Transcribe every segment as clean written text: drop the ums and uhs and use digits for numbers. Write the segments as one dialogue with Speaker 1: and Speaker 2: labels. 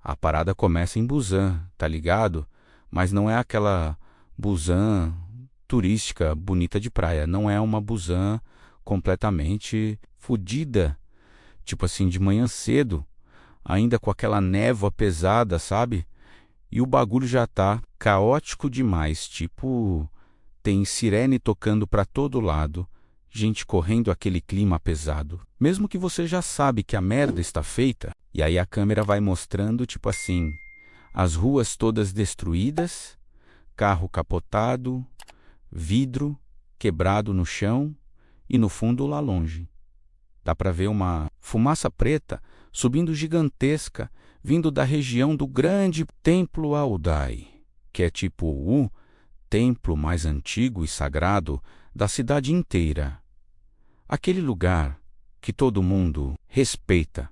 Speaker 1: A parada começa em Busan, tá ligado? Mas não é aquela Busan turística bonita de praia. Não é uma Busan completamente fodida. Tipo assim, de manhã cedo, ainda com aquela névoa pesada, sabe? E o bagulho já tá caótico demais. Tipo, tem sirene tocando pra todo lado, gente correndo aquele clima pesado. Mesmo que você já sabe que a merda está feita, e aí a câmera vai mostrando, tipo assim, as ruas todas destruídas, carro capotado, vidro quebrado no chão e no fundo lá longe. Dá para ver uma fumaça preta subindo gigantesca, vindo da região do grande Templo Aodai, que é tipo o templo mais antigo e sagrado da cidade inteira. Aquele lugar que todo mundo respeita,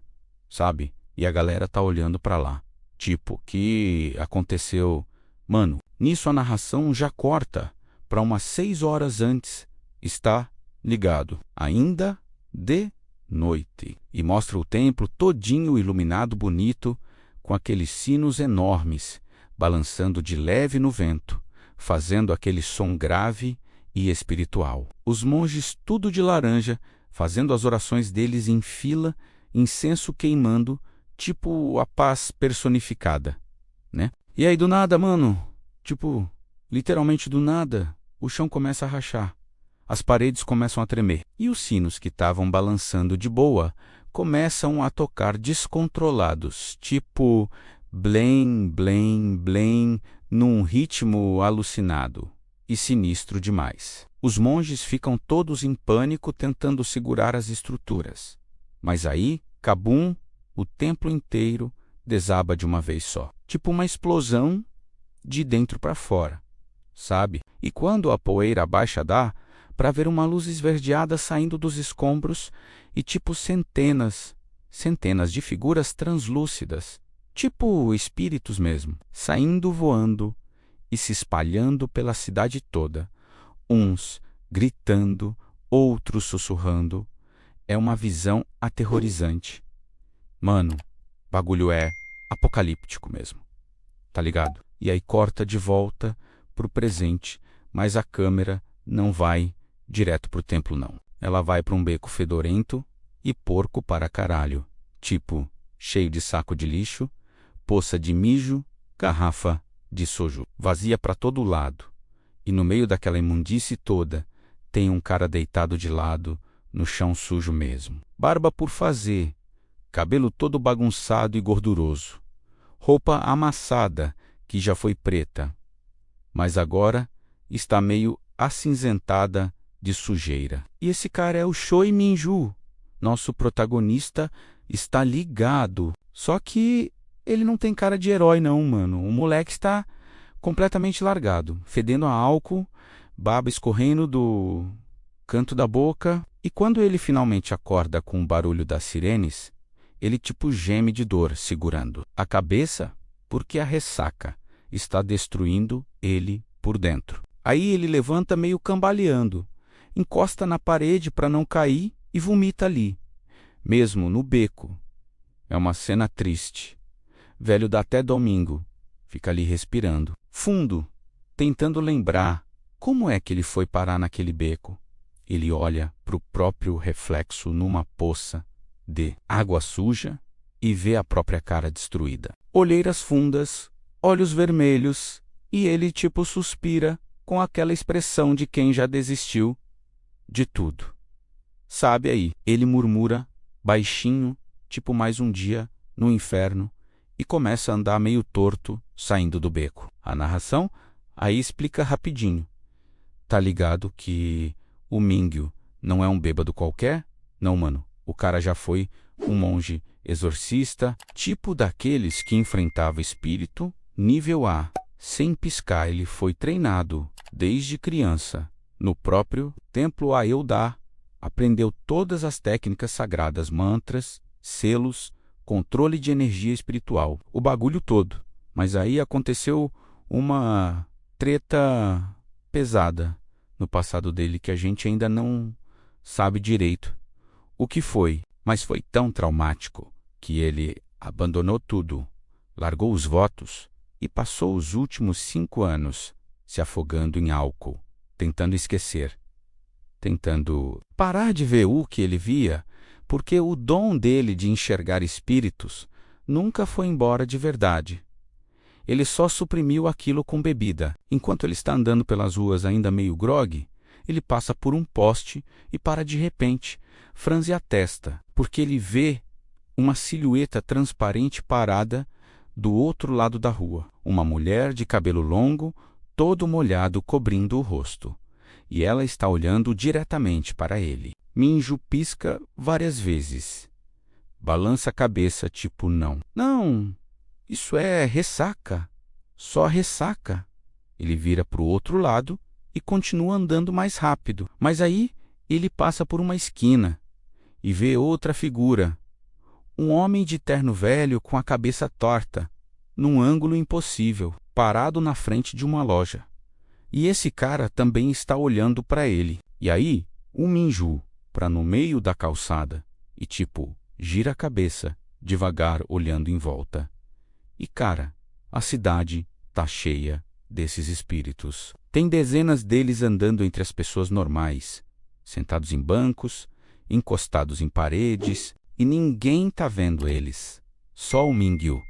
Speaker 1: sabe? E a galera tá olhando para lá. Tipo, que aconteceu... Mano, nisso a narração já corta para umas 6 horas antes. Está ligado? Ainda de noite. E mostra o templo todinho iluminado bonito, com aqueles sinos enormes, balançando de leve no vento, fazendo aquele som grave e espiritual. Os monges tudo de laranja, fazendo as orações deles em fila, incenso queimando, tipo a paz personificada, né? E aí do nada, mano, tipo, literalmente do nada, o chão começa a rachar. As paredes começam a tremer. E os sinos que estavam balançando de boa começam a tocar descontrolados, tipo blém, blém, blém, num ritmo alucinado e sinistro demais. Os monges ficam todos em pânico tentando segurar as estruturas. Mas aí, cabum, o templo inteiro desaba de uma vez só. Tipo uma explosão de dentro para fora, sabe? E quando a poeira baixa dá para ver uma luz esverdeada saindo dos escombros e tipo centenas de figuras translúcidas, tipo espíritos mesmo, saindo voando e se espalhando pela cidade toda, uns gritando, outros sussurrando. É uma visão aterrorizante. Mano, bagulho é apocalíptico mesmo, tá ligado? E aí corta de volta pro presente, mas a câmera não vai direto pro templo não. Ela vai para um beco fedorento e porco para caralho, tipo cheio de saco de lixo, poça de mijo, garrafa de soju, vazia para todo lado. E no meio daquela imundície toda, tem um cara deitado de lado, no chão sujo mesmo. Barba por fazer, cabelo todo bagunçado e gorduroso, roupa amassada que já foi preta, mas agora está meio acinzentada de sujeira. E esse cara é o Choi Min-ju. Nosso protagonista está ligado. Só que ele não tem cara de herói não, mano. O moleque está completamente largado, fedendo a álcool, baba escorrendo do canto da boca. E quando ele finalmente acorda com o barulho das sirenes, ele tipo geme de dor, segurando a cabeça, porque a ressaca está destruindo ele por dentro. Aí ele levanta meio cambaleando, encosta na parede para não cair e vomita ali, mesmo no beco. É uma cena triste. Velho dá até domingo, fica ali respirando, fundo, tentando lembrar como é que ele foi parar naquele beco. Ele olha para o próprio reflexo numa poça de água suja e vê a própria cara destruída. Olheiras fundas, olhos vermelhos, e ele tipo suspira com aquela expressão de quem já desistiu de tudo. Sabe aí, ele murmura baixinho, tipo mais um dia no inferno, e começa a andar meio torto, saindo do beco. A narração aí explica rapidinho. Tá ligado que o Mingyu não é um bêbado qualquer? Não, mano. O cara já foi um monge exorcista, tipo daqueles que enfrentava espírito, nível A. Sem piscar, ele foi treinado desde criança. No próprio templo Aeodá, aprendeu todas as técnicas sagradas, mantras, selos, controle de energia espiritual, o bagulho todo. Mas aí aconteceu uma treta pesada no passado dele que a gente ainda não sabe direito o que foi, mas foi tão traumático que ele abandonou tudo, largou os votos e passou os últimos 5 anos se afogando em álcool, tentando esquecer, tentando parar de ver o que ele via, porque o dom dele de enxergar espíritos nunca foi embora de verdade. Ele só suprimiu aquilo com bebida. Enquanto ele está andando pelas ruas ainda meio grogue, ele passa por um poste e para de repente, franze a testa, porque ele vê uma silhueta transparente parada do outro lado da rua. Uma mulher de cabelo longo, todo molhado, cobrindo o rosto. E ela está olhando diretamente para ele. Minju pisca várias vezes. Balança a cabeça, tipo não. Não, isso é ressaca. Só ressaca. Ele vira para o outro lado e continua andando mais rápido. Mas aí ele passa por uma esquina e vê outra figura. Um homem de terno velho com a cabeça torta, num ângulo impossível, parado na frente de uma loja. E esse cara também está olhando para ele. E aí, o Minju, para no meio da calçada, e tipo, gira a cabeça, devagar olhando em volta. E cara, a cidade tá cheia desses espíritos. Tem dezenas deles andando entre as pessoas normais, sentados em bancos, encostados em paredes, e ninguém tá vendo eles. Só o Mingyu.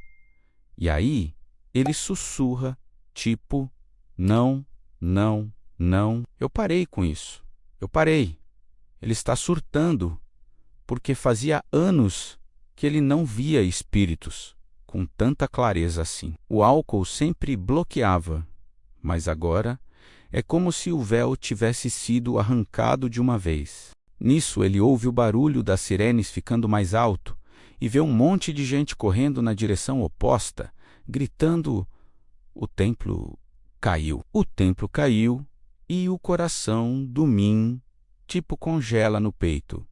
Speaker 1: E aí, ele sussurra, tipo, não, não, não. Eu parei com isso. Eu parei. Ele está surtando, porque fazia anos que ele não via espíritos com tanta clareza assim. O álcool sempre bloqueava, mas agora é como se o véu tivesse sido arrancado de uma vez. Nisso ele ouve o barulho das sirenes ficando mais alto e vê um monte de gente correndo na direção oposta, gritando: o templo caiu. O templo caiu e o coração do Min tipo congela no peito.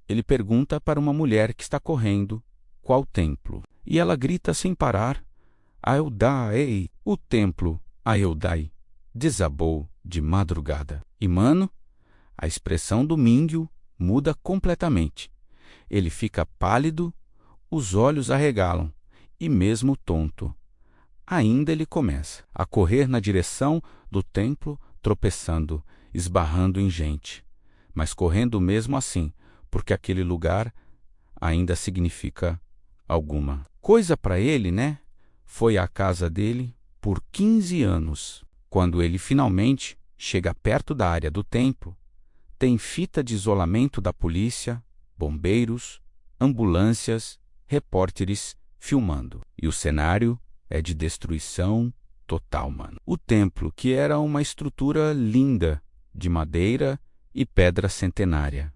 Speaker 1: Ele pergunta para uma mulher que está correndo qual templo. E ela grita sem parar: Aeldai! O templo Aeldai desabou de madrugada. E, mano, a expressão do Mingyu muda completamente. Ele fica pálido, os olhos arregalam, e mesmo tonto. Ainda ele começa a correr na direção do templo, tropeçando, esbarrando em gente. Mas correndo mesmo assim, porque aquele lugar ainda significa alguma coisa para ele, né? Foi à casa dele por 15 anos. Quando ele finalmente chega perto da área do templo, tem fita de isolamento da polícia, bombeiros, ambulâncias, repórteres filmando. E o cenário é de destruição total, mano. O templo, que era uma estrutura linda, de madeira e pedra centenária,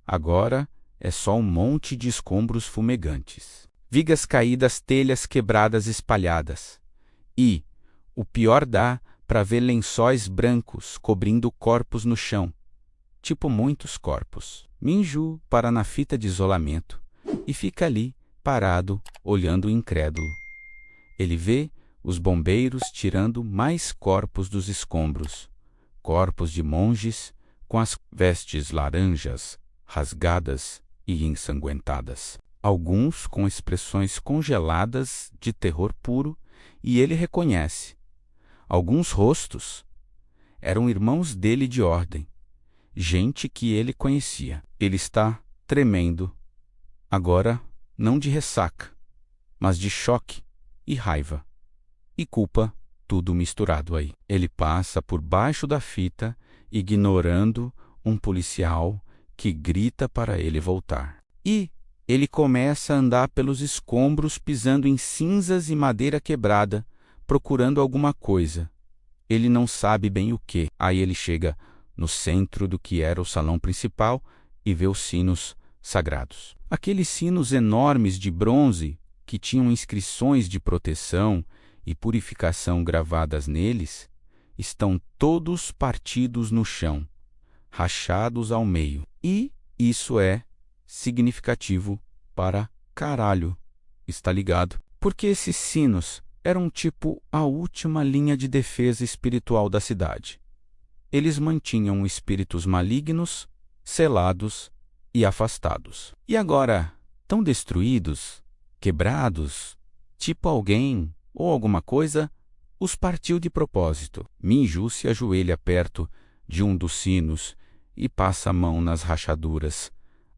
Speaker 1: agora é só um monte de escombros fumegantes. Vigas caídas, telhas quebradas espalhadas. E, o pior dá para ver lençóis brancos cobrindo corpos no chão. Tipo muitos corpos. Minju para na fita de isolamento e fica ali, parado, olhando incrédulo. Ele vê os bombeiros tirando mais corpos dos escombros. Corpos de monges com as vestes laranjas, rasgadas e ensanguentadas. Alguns com expressões congeladas de terror puro, e ele reconhece. Alguns rostos eram irmãos dele de ordem, gente que ele conhecia. Ele está tremendo, agora não de ressaca, mas de choque e raiva, e culpa, tudo misturado aí. Ele passa por baixo da fita, ignorando um policial que grita para ele voltar. E ele começa a andar pelos escombros, pisando em cinzas e madeira quebrada, procurando alguma coisa. Ele não sabe bem o que. Aí ele chega no centro do que era o salão principal e vê os sinos sagrados. Aqueles sinos enormes de bronze que tinham inscrições de proteção e purificação gravadas neles, estão todos partidos no chão, rachados ao meio. E isso é significativo para caralho, está ligado? Porque esses sinos eram tipo a última linha de defesa espiritual da cidade. Eles mantinham espíritos malignos, selados e afastados. E agora, tão destruídos, quebrados, Tipo alguém ou alguma coisa os partiu de propósito. Minju se ajoelha perto de um dos sinos e passa a mão nas rachaduras,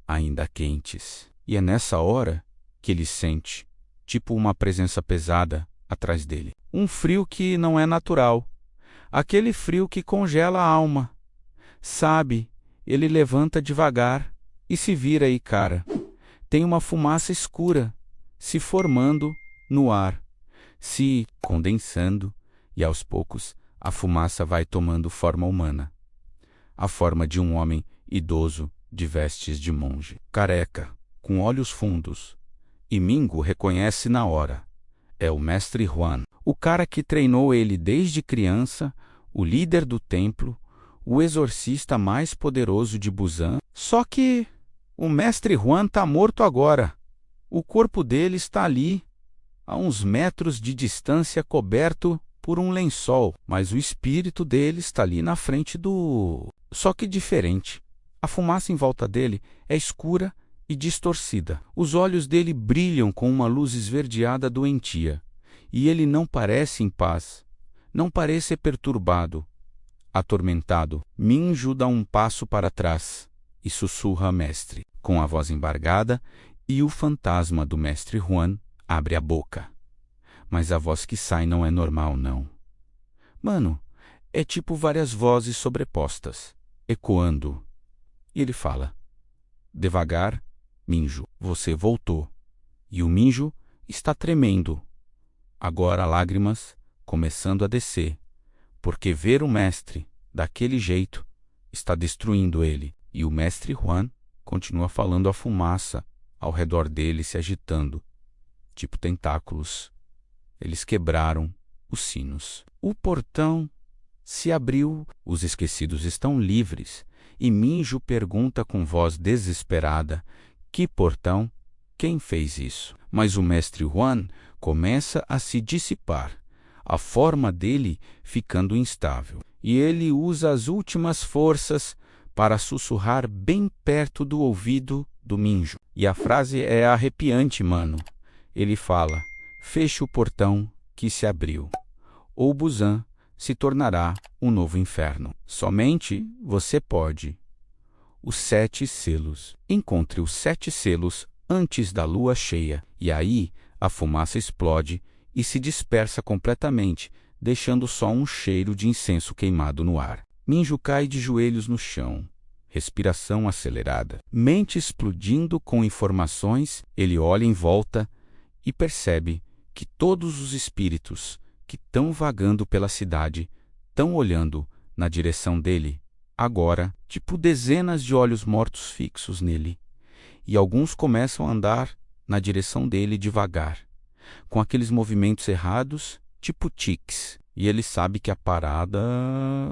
Speaker 1: ainda quentes. E é nessa hora que ele sente, tipo uma presença pesada atrás dele. Um frio que não é natural. Aquele frio que congela a alma. Sabe, ele levanta devagar e se vira e, cara, tem uma fumaça escura se formando no ar, se condensando, e aos poucos a fumaça vai tomando forma humana. A forma de um homem idoso de vestes de monge, careca, com olhos fundos. E Mingo reconhece na hora. É o mestre Huan, o cara que treinou ele desde criança, o líder do templo, o exorcista mais poderoso de Busan. Só que o mestre Huan está morto agora. O corpo dele está ali, a uns metros de distância, coberto por um lençol, mas o espírito dele está ali na frente do... Só que diferente. A fumaça em volta dele é escura e distorcida. Os olhos dele brilham com uma luz esverdeada doentia, e ele não parece em paz, não parece perturbado, atormentado. Minju dá um passo para trás e sussurra a mestre, com a voz embargada, e o fantasma do mestre Huan abre a boca. Mas a voz que sai não é normal, não. Mano, é tipo várias vozes sobrepostas, ecoando. E ele fala: devagar, Minju, você voltou. E o Minju está tremendo. Agora lágrimas começando a descer, porque ver o mestre daquele jeito está destruindo ele. E o mestre Huan continua falando a fumaça ao redor dele se agitando, tipo tentáculos. Eles quebraram os sinos. O portão se abriu, os esquecidos estão livres, e Minju pergunta com voz desesperada: que portão? Quem fez isso? Mas o mestre Huan começa a se dissipar, a forma dele ficando instável. E ele usa as últimas forças para sussurrar bem perto do ouvido do Minju. E a frase é arrepiante, mano. Ele fala: feche o portão que se abriu, ou Busan se tornará um novo inferno. Somente você pode. Os 7 selos. Encontre os 7 selos antes da lua cheia, e aí a fumaça explode e se dispersa completamente, deixando só um cheiro de incenso queimado no ar. Minju cai de joelhos no chão, respiração acelerada, mente explodindo com informações. Ele olha em volta e percebe que todos os espíritos que estão vagando pela cidade estão olhando na direção dele, agora, tipo dezenas de olhos mortos fixos nele. E alguns começam a andar na direção dele devagar, com aqueles movimentos errados, tipo tics. E ele sabe que a parada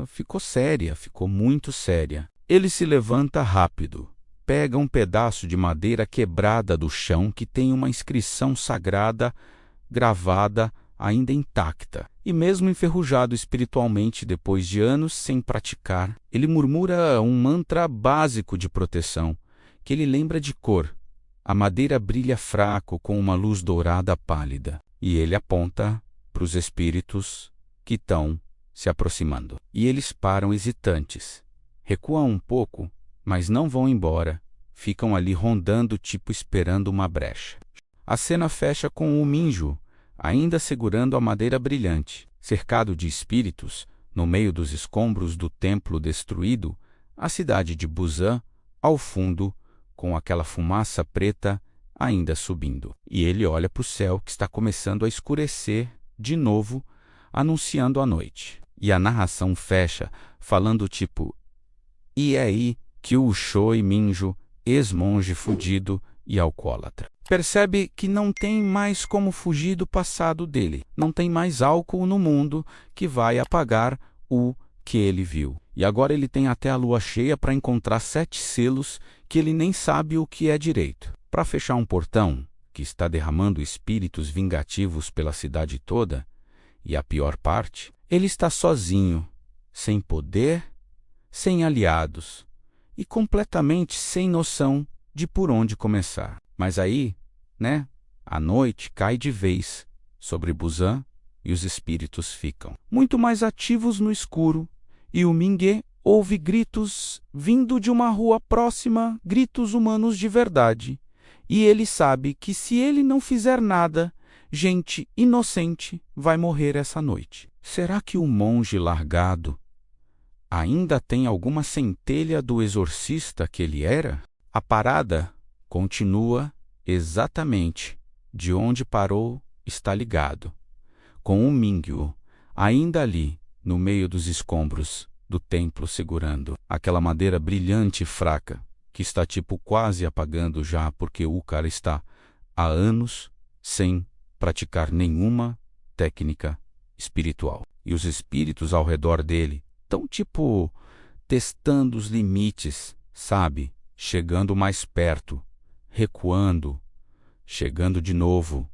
Speaker 1: ficou séria, ficou muito séria. Ele se levanta rápido, pega um pedaço de madeira quebrada do chão que tem uma inscrição sagrada gravada ainda intacta. E mesmo enferrujado espiritualmente depois de anos sem praticar, ele murmura um mantra básico de proteção, que ele lembra de cor. A madeira brilha fraco com uma luz dourada pálida, e ele aponta para os espíritos que estão se aproximando. E eles param hesitantes, recuam um pouco, mas não vão embora, ficam ali rondando, tipo esperando uma brecha. A cena fecha com o Minju, ainda segurando a madeira brilhante, cercado de espíritos, no meio dos escombros do templo destruído, a cidade de Busan, ao fundo, com aquela fumaça preta ainda subindo. E ele olha para o céu que está começando a escurecer de novo, anunciando a noite. E a narração fecha falando tipo: e é aí que o Shoi Minju, ex-monge fudido e alcoólatra, percebe que não tem mais como fugir do passado dele. Não tem mais álcool no mundo que vai apagar o que ele viu. E agora ele tem até a lua cheia para encontrar 7 selos que ele nem sabe o que é direito. Para fechar um portão que está derramando espíritos vingativos pela cidade toda, e a pior parte, ele está sozinho, sem poder, sem aliados e completamente sem noção de por onde começar. Mas aí, a noite cai de vez sobre Busan e os espíritos ficam muito mais ativos no escuro, e o Minghe ouve gritos vindo de uma rua próxima, gritos humanos de verdade. E ele sabe que se ele não fizer nada, gente inocente vai morrer essa noite. Será que o monge largado ainda tem alguma centelha do exorcista que ele era? A parada continua exatamente de onde parou, está ligado, com o Mingyu ainda ali no meio dos escombros do templo segurando aquela madeira brilhante e fraca que está tipo quase apagando já porque o cara está há anos sem praticar nenhuma técnica espiritual. E os espíritos ao redor dele estão tipo testando os limites, sabe? Chegando mais perto, recuando, chegando de novo,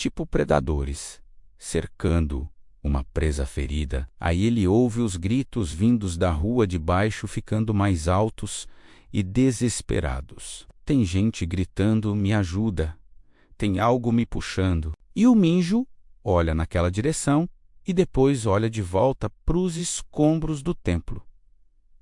Speaker 1: tipo predadores, cercando uma presa ferida. Aí ele ouve os gritos vindos da rua de baixo ficando mais altos e desesperados. Tem gente gritando, me ajuda, tem algo me puxando. E o Minju olha naquela direção e depois olha de volta para os escombros do templo.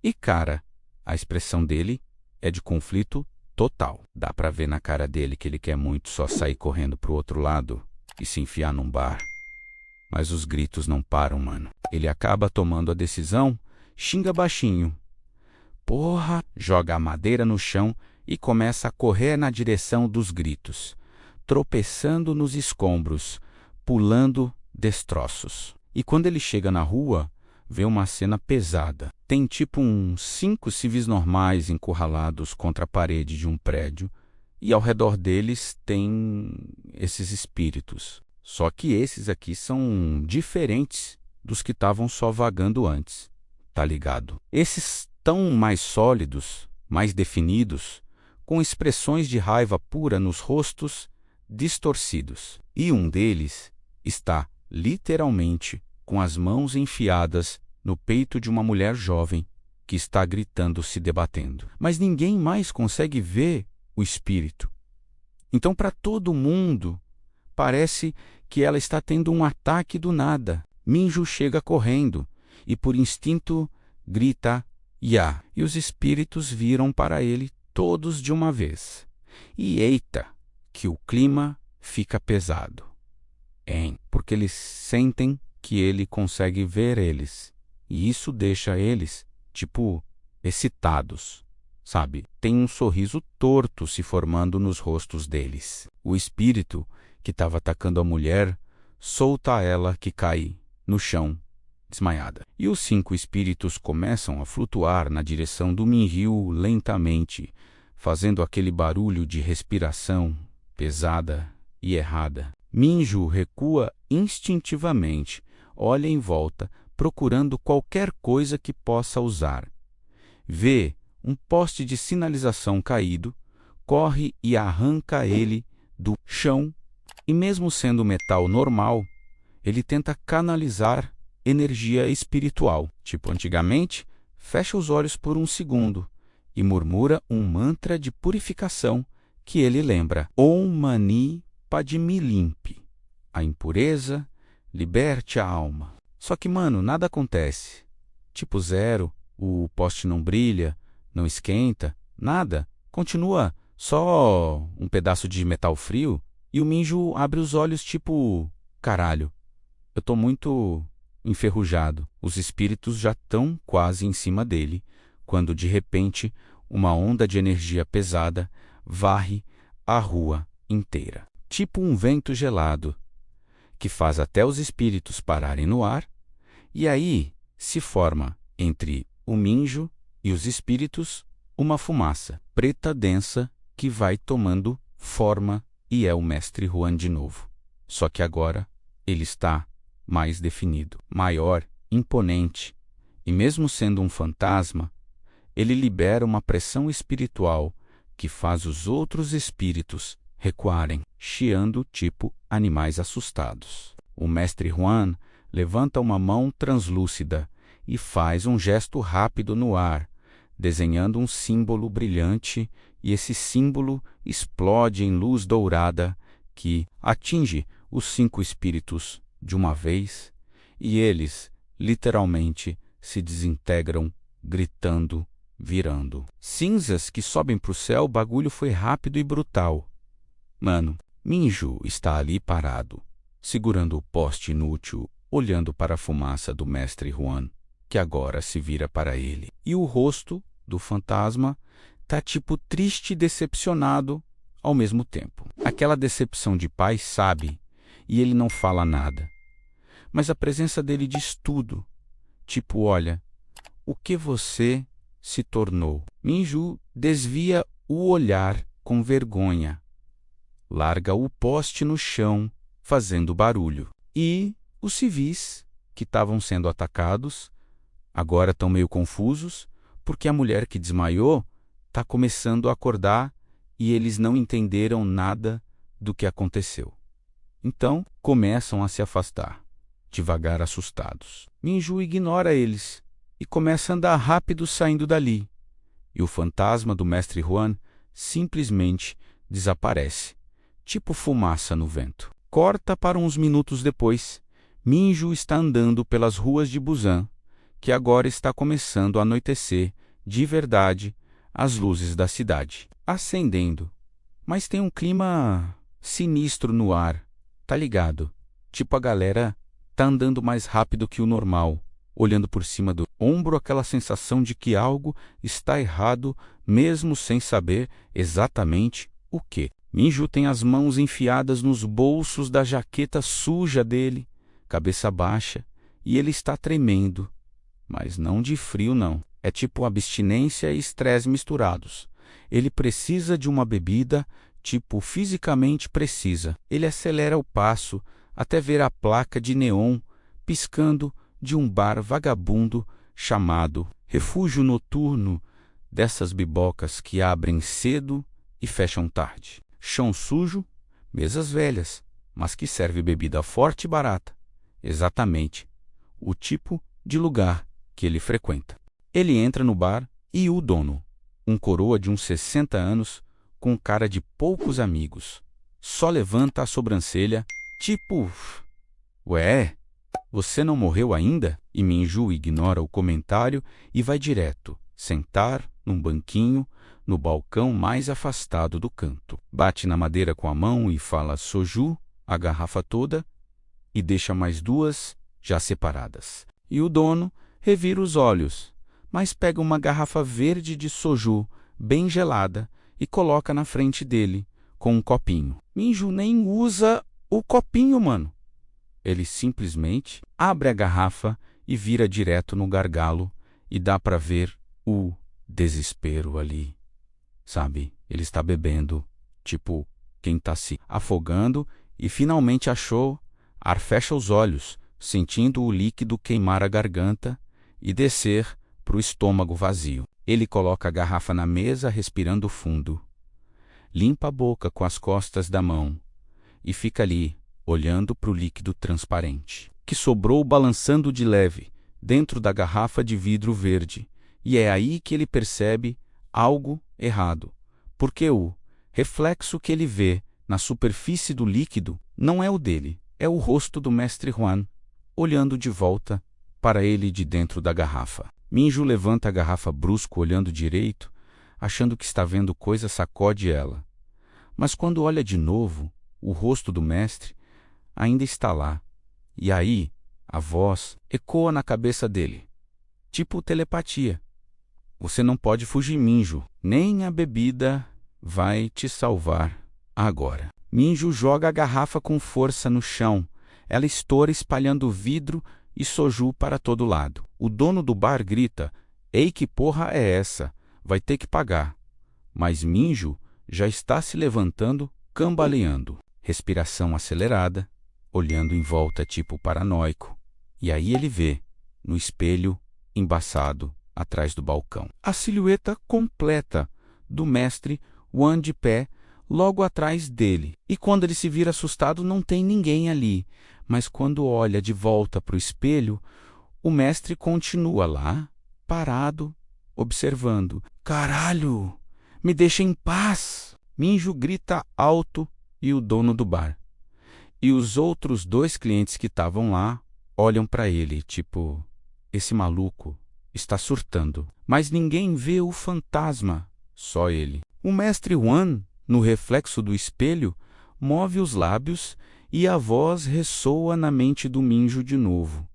Speaker 1: E cara, a expressão dele é de conflito total. Dá pra ver na cara dele que ele quer muito só sair correndo pro outro lado e se enfiar num bar. Mas os gritos não param, mano. Ele acaba tomando a decisão, xinga baixinho. Porra! Joga a madeira no chão e começa a correr na direção dos gritos, tropeçando nos escombros, pulando destroços. E quando ele chega na rua, vê uma cena pesada. Tem tipo uns 5 civis normais encurralados contra a parede de um prédio e ao redor deles tem esses espíritos. Só que esses aqui são diferentes dos que estavam só vagando antes, tá ligado? Esses tão mais sólidos, mais definidos, com expressões de raiva pura nos rostos distorcidos. E um deles está literalmente com as mãos enfiadas no peito de uma mulher jovem que está gritando, se debatendo. Mas ninguém mais consegue ver o espírito. Então, para todo mundo, parece que ela está tendo um ataque do nada. Minju chega correndo e, por instinto, grita Ya. E os espíritos viram para ele todos de uma vez. E eita, que o clima fica pesado. Porque eles sentem que ele consegue ver eles. E isso deixa eles, tipo, excitados, sabe? Tem um sorriso torto se formando nos rostos deles. O espírito que estava atacando a mulher solta ela que cai no chão, desmaiada. E os 5 espíritos começam a flutuar na direção do Minryu lentamente, fazendo aquele barulho de respiração pesada e errada. Minju recua instintivamente, olha em volta, procurando qualquer coisa que possa usar. Vê um poste de sinalização caído, corre e arranca ele do chão, e mesmo sendo metal normal, ele tenta canalizar energia espiritual. Tipo antigamente, fecha os olhos por um segundo e murmura um mantra de purificação que ele lembra. Om Mani Padme Limpe. A impureza, liberte a alma. Só que, mano, nada acontece. Tipo zero, o poste não brilha, não esquenta, nada. Continua só um pedaço de metal frio e o Minju abre os olhos tipo, caralho, eu tô muito enferrujado. Os espíritos já estão quase em cima dele, quando de repente uma onda de energia pesada varre a rua inteira. Tipo um vento gelado, que faz até os espíritos pararem no ar, e aí se forma entre o Minju e os espíritos uma fumaça preta densa que vai tomando forma e é o mestre Huan de novo. Só que agora ele está mais definido, maior, imponente, e mesmo sendo um fantasma, ele libera uma pressão espiritual que faz os outros espíritos recuarem, chiando tipo animais assustados. O mestre Huan levanta uma mão translúcida e faz um gesto rápido no ar, desenhando um símbolo brilhante, e esse símbolo explode em luz dourada que atinge os 5 espíritos de uma vez e eles, literalmente, se desintegram, gritando, virando. Cinzas que sobem pro céu, o bagulho foi rápido e brutal. Mano, Minju está ali parado, segurando o poste inútil, olhando para a fumaça do mestre Huan, que agora se vira para ele. E o rosto do fantasma tá tipo triste e decepcionado ao mesmo tempo. Aquela decepção de pai, sabe, e ele não fala nada. Mas a presença dele diz tudo. Tipo, olha, o que você se tornou? Minju desvia o olhar com vergonha. Larga o poste no chão, fazendo barulho. E os civis, que estavam sendo atacados, agora estão meio confusos, porque a mulher que desmaiou está começando a acordar e eles não entenderam nada do que aconteceu. Então, começam a se afastar, devagar assustados. Minju ignora eles e começa a andar rápido saindo dali. E o fantasma do mestre Huan simplesmente desaparece, tipo fumaça no vento. Corta para uns minutos depois. Minju está andando pelas ruas de Busan, que agora está começando a anoitecer, de verdade, as luzes da cidade, acendendo. Mas tem um clima sinistro no ar, tá ligado? Tipo a galera tá andando mais rápido que o normal, olhando por cima do ombro, aquela sensação de que algo está errado, mesmo sem saber exatamente o que. Minju tem as mãos enfiadas nos bolsos da jaqueta suja dele, cabeça baixa, e ele está tremendo. Mas não de frio, não. É tipo abstinência e estresse misturados. Ele precisa de uma bebida, tipo fisicamente precisa. Ele acelera o passo até ver a placa de neon piscando de um bar vagabundo chamado Refúgio Noturno, dessas bibocas que abrem cedo e fecham tarde. Chão sujo, mesas velhas, mas que serve bebida forte e barata. Exatamente o tipo de lugar que ele frequenta. Ele entra no bar e o dono, um coroa de uns 60 anos, com cara de poucos amigos, só levanta a sobrancelha, tipo, ué, você não morreu ainda? E Minju ignora o comentário e vai direto, sentar num banquinho, no balcão mais afastado do canto. Bate na madeira com a mão e fala soju, a garrafa toda, e deixa mais 2 já separadas. E o dono revira os olhos, mas pega uma garrafa verde de soju, bem gelada, e coloca na frente dele, com um copinho. Minju nem usa o copinho, mano. Ele simplesmente abre a garrafa e vira direto no gargalo, e dá para ver o desespero ali. Sabe, ele está bebendo, tipo quem está se afogando, e finalmente achou ar. Fecha os olhos, sentindo o líquido queimar a garganta e descer para o estômago vazio. Ele coloca a garrafa na mesa, respirando fundo. Limpa a boca com as costas da mão e fica ali, olhando para o líquido transparente, que sobrou balançando de leve dentro da garrafa de vidro verde. E é aí que ele percebe algo errado, porque o reflexo que ele vê na superfície do líquido não é o dele, é o rosto do mestre Huan, olhando de volta para ele de dentro da garrafa. Minju levanta a garrafa brusco, olhando direito, achando que está vendo coisa, sacode ela. Mas quando olha de novo, o rosto do mestre ainda está lá. E aí, a voz ecoa na cabeça dele, tipo telepatia. Você não pode fugir, Minju. Nem a bebida vai te salvar agora. Minju joga a garrafa com força no chão. Ela estoura, espalhando vidro e soju para todo lado. O dono do bar grita: "Ei, que porra é essa? Vai ter que pagar." Mas Minju já está se levantando, cambaleando. Respiração acelerada, olhando em volta tipo paranoico. E aí ele vê, no espelho embaçado, atrás do balcão, a silhueta completa do mestre Huan de pé, logo atrás dele. E quando ele se vira assustado, não tem ninguém ali. Mas quando olha de volta para o espelho, o mestre continua lá, parado, observando. "Caralho, me deixa em paz!" Minju grita alto e o dono do bar: E os outros 2 clientes que estavam lá olham para ele, tipo, esse maluco está surtando. Mas ninguém vê o fantasma, só ele. O mestre Wan, no reflexo do espelho, move os lábios e a voz ressoa na mente do Minju de novo.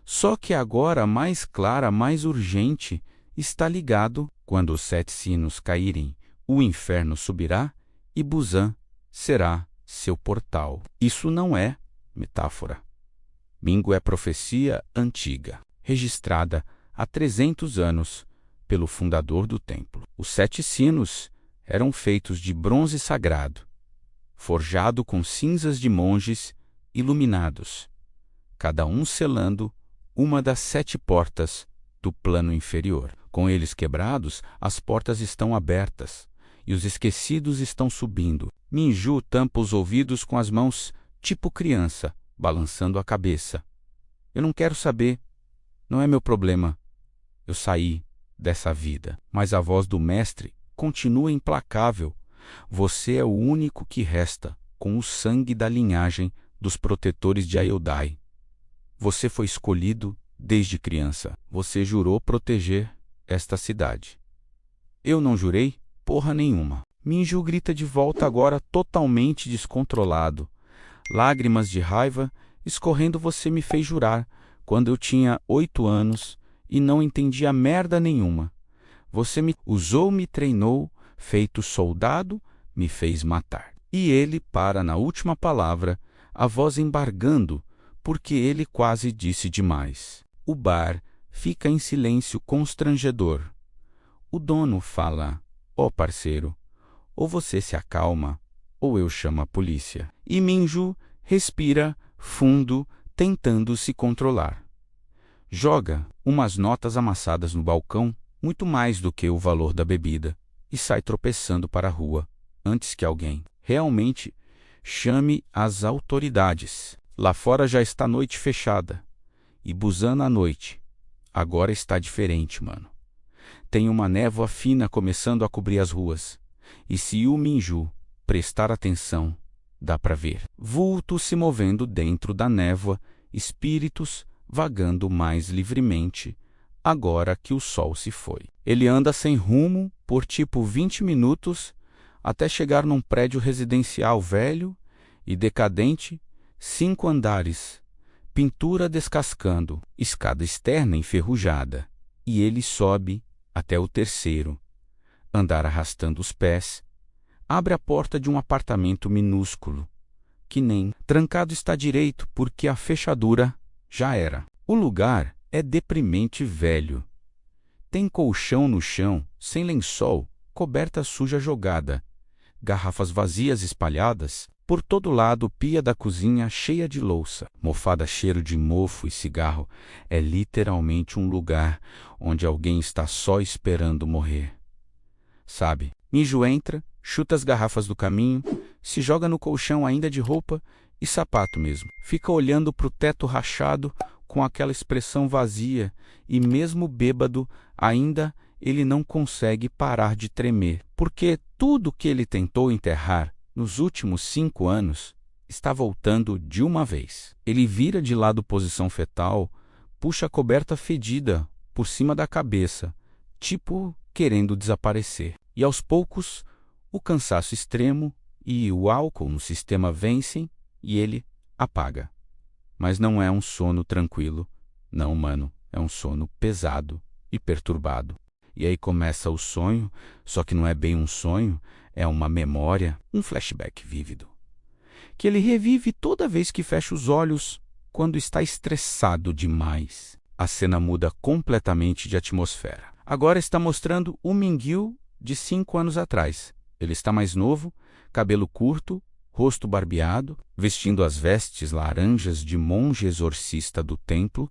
Speaker 1: Só que agora mais clara, mais urgente, está ligado: quando os 7 sinos caírem, o inferno subirá e Busan será seu portal. Isso não é metáfora. Mingu é profecia antiga, registrada há 300 anos pelo fundador do templo. Os 7 sinos eram feitos de bronze sagrado, forjado com cinzas de monges iluminados, cada um selando uma das 7 portas do plano inferior. Com eles quebrados, as portas estão abertas e os esquecidos estão subindo. Minju tampa os ouvidos com as mãos, tipo criança, balançando a cabeça. Eu não quero saber. Não é meu problema. Eu saí dessa vida. Mas a voz do mestre continua implacável. Você é o único que resta com o sangue da linhagem dos protetores de Ayodhya. Você foi escolhido desde criança. Você jurou proteger esta cidade. Eu não jurei porra nenhuma. Minju grita de volta, agora totalmente descontrolado. Lágrimas de raiva escorrendo. Você me fez jurar quando eu tinha 8 anos e não entendia merda nenhuma. Você me usou, me treinou, feito soldado, me fez matar. E ele para na última palavra, a voz embargando, porque ele quase disse demais. O bar fica em silêncio constrangedor. O dono fala: ó parceiro, ou você se acalma, ou eu chamo a polícia. E Minju respira fundo, tentando se controlar. Joga umas notas amassadas no balcão, muito mais do que o valor da bebida, e sai tropeçando para a rua, antes que alguém realmente chame as autoridades. Lá fora já está noite fechada, e Busan à noite. Agora está diferente, mano. Tem uma névoa fina começando a cobrir as ruas, e se o Minju prestar atenção, dá para ver vultos se movendo dentro da névoa, espíritos vagando mais livremente, agora que o sol se foi. Ele anda sem rumo por tipo 20 minutos, até chegar num prédio residencial velho e decadente, 5 andares, pintura descascando, escada externa enferrujada, e ele sobe até o 3º andar arrastando os pés, abre a porta de um apartamento minúsculo, que nem trancado está direito porque a fechadura já era. O lugar é deprimente velho. Tem colchão no chão, sem lençol, coberta suja jogada, garrafas vazias espalhadas, por todo lado pia da cozinha cheia de louça, mofada, cheiro de mofo e cigarro. É literalmente um lugar onde alguém está só esperando morrer. Sabe? Minju entra, chuta as garrafas do caminho, se joga no colchão ainda de roupa e sapato mesmo. Fica olhando para o teto rachado com aquela expressão vazia e mesmo bêbado ainda ele não consegue parar de tremer, porque tudo que ele tentou enterrar nos últimos 5 anos está voltando de uma vez. Ele vira de lado posição fetal, puxa a coberta fedida por cima da cabeça, tipo querendo desaparecer. E aos poucos, o cansaço extremo e o álcool no sistema vencem e ele apaga. Mas não é um sono tranquilo. Não, mano, é um sono pesado e perturbado. E aí começa o sonho, só que não é bem um sonho, é uma memória, um flashback vívido, que ele revive toda vez que fecha os olhos quando está estressado demais. A cena muda completamente de atmosfera. Agora está mostrando o Mingyu de 5 anos atrás. Ele está mais novo, cabelo curto, rosto barbeado, vestindo as vestes laranjas de monge exorcista do templo,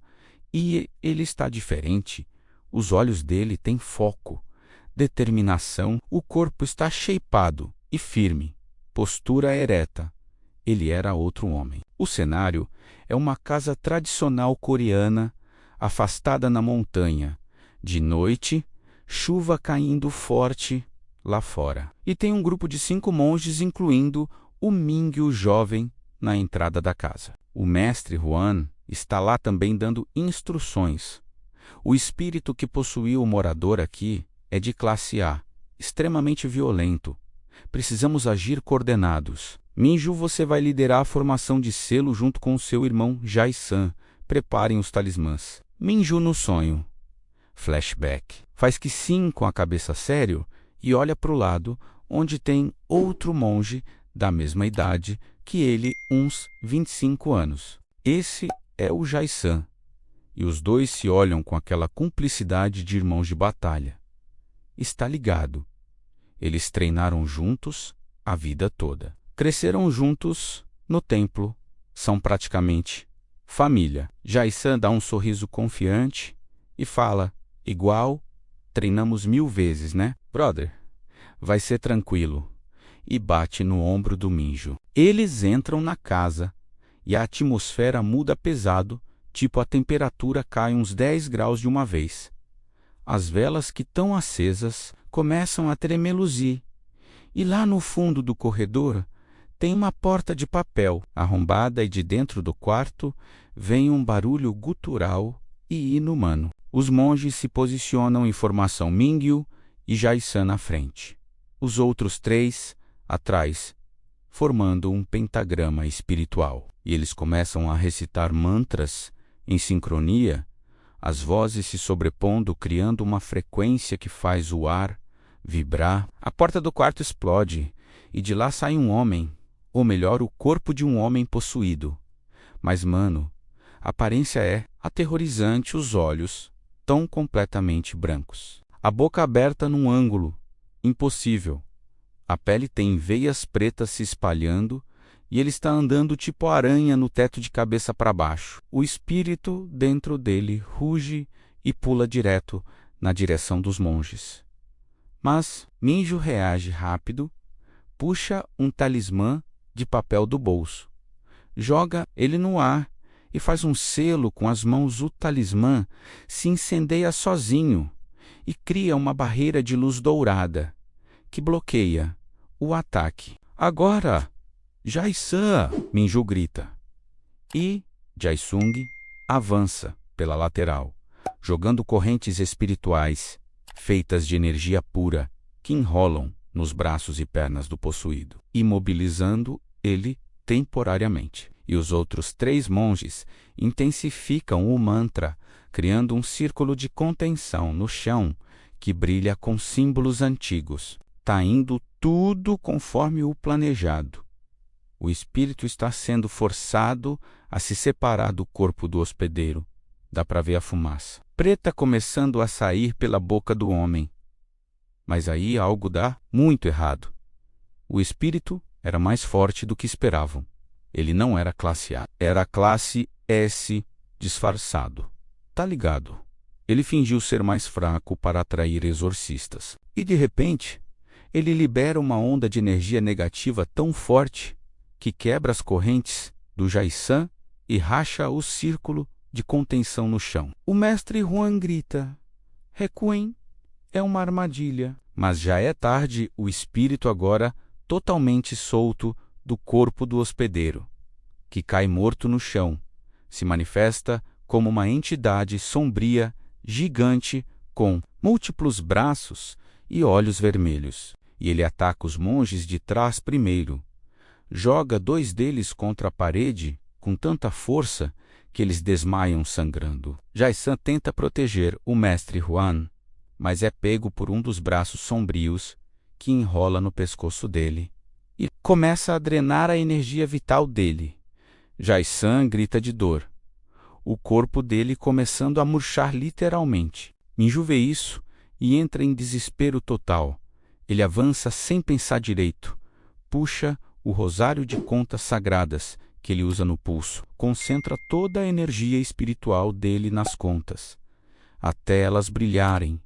Speaker 1: e ele está diferente. Os olhos dele têm foco, determinação, o corpo está shapeado e firme, postura ereta. Ele era outro homem. O cenário é uma casa tradicional coreana, afastada na montanha. De noite, chuva caindo forte lá fora. E tem um grupo de 5 monges, incluindo o Mingyu jovem, na entrada da casa. O mestre Huan está lá também dando instruções. O espírito que possuiu o morador aqui é de classe A, extremamente violento. Precisamos agir coordenados. Minju, você vai liderar a formação de selo junto com o seu irmão Jai-san. Preparem os talismãs. Minju no sonho. Flashback. Faz que sim com a cabeça sério e olha para o lado, onde tem outro monge da mesma idade que ele, uns 25 anos. Esse é o Jai-san. E os dois se olham com aquela cumplicidade de irmãos de batalha. Está ligado. Eles treinaram juntos a vida toda. Cresceram juntos no templo. São praticamente família. Jai-san dá um sorriso confiante e fala: igual, treinamos 1000 vezes, né? Brother, vai ser tranquilo. E bate no ombro do Minju. Eles entram na casa e a atmosfera muda pesado, tipo a temperatura cai uns 10 graus de uma vez. As velas que estão acesas começam a tremeluzir. E lá no fundo do corredor tem uma porta de papel arrombada e de dentro do quarto vem um barulho gutural e inumano. Os monges se posicionam em formação Mingyu e Jai-san na frente. Os outros 3 atrás, formando um pentagrama espiritual. E eles começam a recitar mantras em sincronia, as vozes se sobrepondo, criando uma frequência que faz o ar vibrar. A porta do quarto explode e de lá sai um homem, ou melhor, o corpo de um homem possuído. Mas, mano, a aparência é aterrorizante, os olhos tão completamente brancos. A boca aberta num ângulo impossível. A pele tem veias pretas se espalhando e ele está andando tipo aranha no teto de cabeça para baixo. O espírito dentro dele ruge e pula direto na direção dos monges. Mas Minju reage rápido, puxa um talismã de papel do bolso, joga ele no ar e faz um selo com as mãos. O talismã se incendeia sozinho e cria uma barreira de luz dourada que bloqueia o ataque. Agora, Jai-san! Minju grita. E Jae-sung avança pela lateral, jogando correntes espirituais feitas de energia pura que enrolam nos braços e pernas do possuído, imobilizando ele temporariamente. E os outros 3 monges intensificam o mantra, criando um círculo de contenção no chão que brilha com símbolos antigos. Tá indo tudo conforme o planejado. O espírito está sendo forçado a se separar do corpo do hospedeiro. Dá para ver a fumaça preta começando a sair pela boca do homem. Mas aí algo dá muito errado. O espírito era mais forte do que esperavam. Ele não era classe A, era classe S disfarçado. Tá ligado? Ele fingiu ser mais fraco para atrair exorcistas. E de repente, ele libera uma onda de energia negativa tão forte que quebra as correntes do Jai-san e racha o círculo de contenção no chão. O mestre Huan grita: recuem, é uma armadilha. Mas já é tarde, o espírito agora totalmente solto do corpo do hospedeiro, que cai morto no chão, se manifesta como uma entidade sombria, gigante, com múltiplos braços e olhos vermelhos. E ele ataca os monges de trás primeiro. Joga 2 deles contra a parede com tanta força que eles desmaiam sangrando. Jai-san tenta proteger o mestre Huan, mas é pego por um dos braços sombrios que enrola no pescoço dele e começa a drenar a energia vital dele. Jai-san grita de dor, o corpo dele começando a murchar literalmente. Minju vê isso e entra em desespero total. Ele avança sem pensar direito, puxa o rosário de contas sagradas que ele usa no pulso, concentra toda a energia espiritual dele nas contas, até elas brilharem,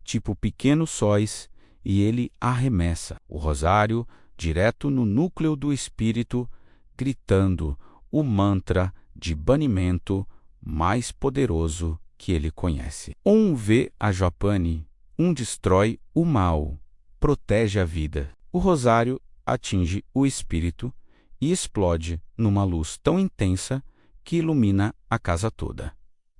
Speaker 1: tipo pequenos sóis, e ele arremessa o rosário direto no núcleo do espírito, gritando o mantra de banimento mais poderoso que ele conhece. Um vê a Japani, um destrói o mal, protege a vida. O rosário atinge o espírito e explode numa luz tão intensa que ilumina a casa toda.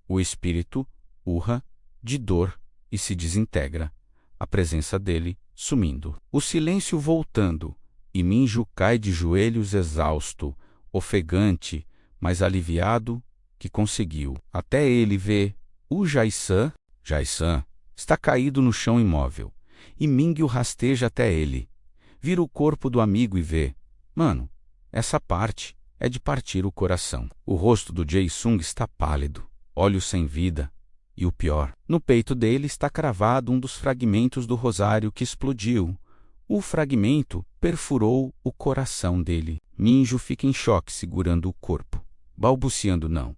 Speaker 1: O espírito urra de dor e se desintegra, a presença dele sumindo. O silêncio voltando, e Minju cai de joelhos exausto, ofegante, mas aliviado que conseguiu. Até ele vê o Jai-san. Jai-san está caído no chão imóvel, e Ming o rasteja até ele. Vira o corpo do amigo e vê: mano, essa parte é de partir o coração. O rosto do Jae-sung está pálido, olhos sem vida, e o pior, no peito dele está cravado um dos fragmentos do rosário que explodiu. O fragmento perfurou o coração dele. Minju fica em choque segurando o corpo, balbuciando não.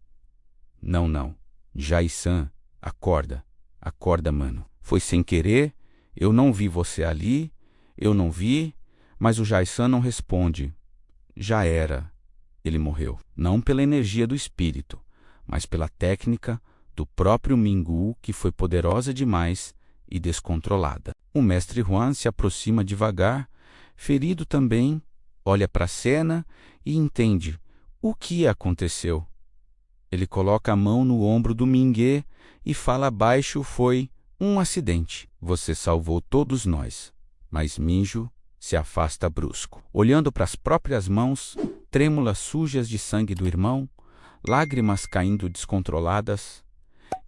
Speaker 1: Não. Jai-san, acorda. Acorda, mano. Foi sem querer, eu não vi você ali, eu não vi, mas o Jai-san não responde. Já era. Ele morreu. Não pela energia do espírito, mas pela técnica do próprio Mingu, que foi poderosa demais e descontrolada. O mestre Huan se aproxima devagar, ferido também, olha para a cena e entende o que aconteceu. Ele coloca a mão no ombro do Mingue e fala baixo: foi um acidente. Você salvou todos nós. Mas Minju se afasta brusco, olhando para as próprias mãos, trêmulas sujas de sangue do irmão, lágrimas caindo descontroladas.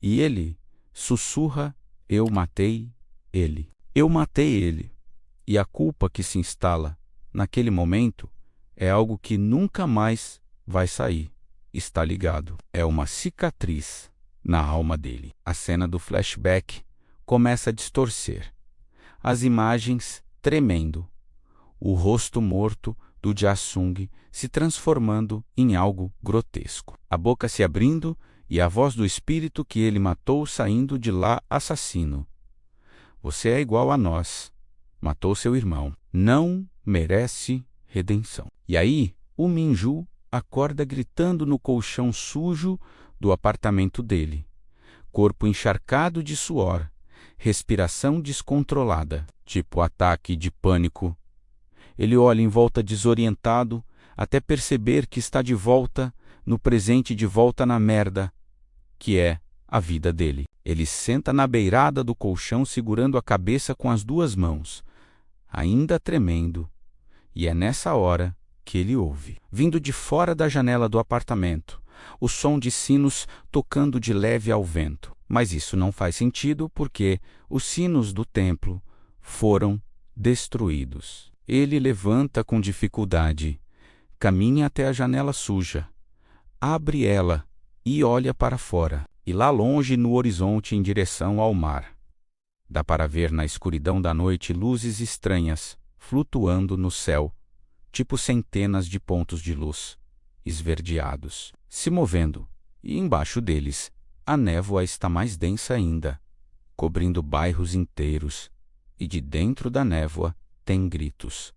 Speaker 1: E ele sussurra: eu matei ele. Eu matei ele. E a culpa que se instala naquele momento é algo que nunca mais vai sair. Está ligado. É uma cicatriz na alma dele. A cena do flashback começa a distorcer. As imagens tremendo. O rosto morto do Jae-sung se transformando em algo grotesco. A boca se abrindo e a voz do espírito que ele matou saindo de lá: assassino. Você é igual a nós. Matou seu irmão. Não merece redenção. E aí, o Minju acorda gritando no colchão sujo do apartamento dele. Corpo encharcado de suor, respiração descontrolada, tipo ataque de pânico. Ele olha em volta desorientado, até perceber que está de volta no presente, de volta na merda, que é a vida dele. Ele senta na beirada do colchão segurando a cabeça com as duas mãos, ainda tremendo, e é nessa hora que ele ouve, vindo de fora da janela do apartamento, o som de sinos tocando de leve ao vento. Mas isso não faz sentido porque os sinos do templo foram destruídos. Ele levanta com dificuldade, caminha até a janela suja, abre ela e olha para fora. E lá longe, no horizonte em direção ao mar, dá para ver na escuridão da noite luzes estranhas flutuando no céu, tipo centenas de pontos de luz, esverdeados, se movendo, e embaixo deles a névoa está mais densa ainda, cobrindo bairros inteiros, e de dentro da névoa tem gritos.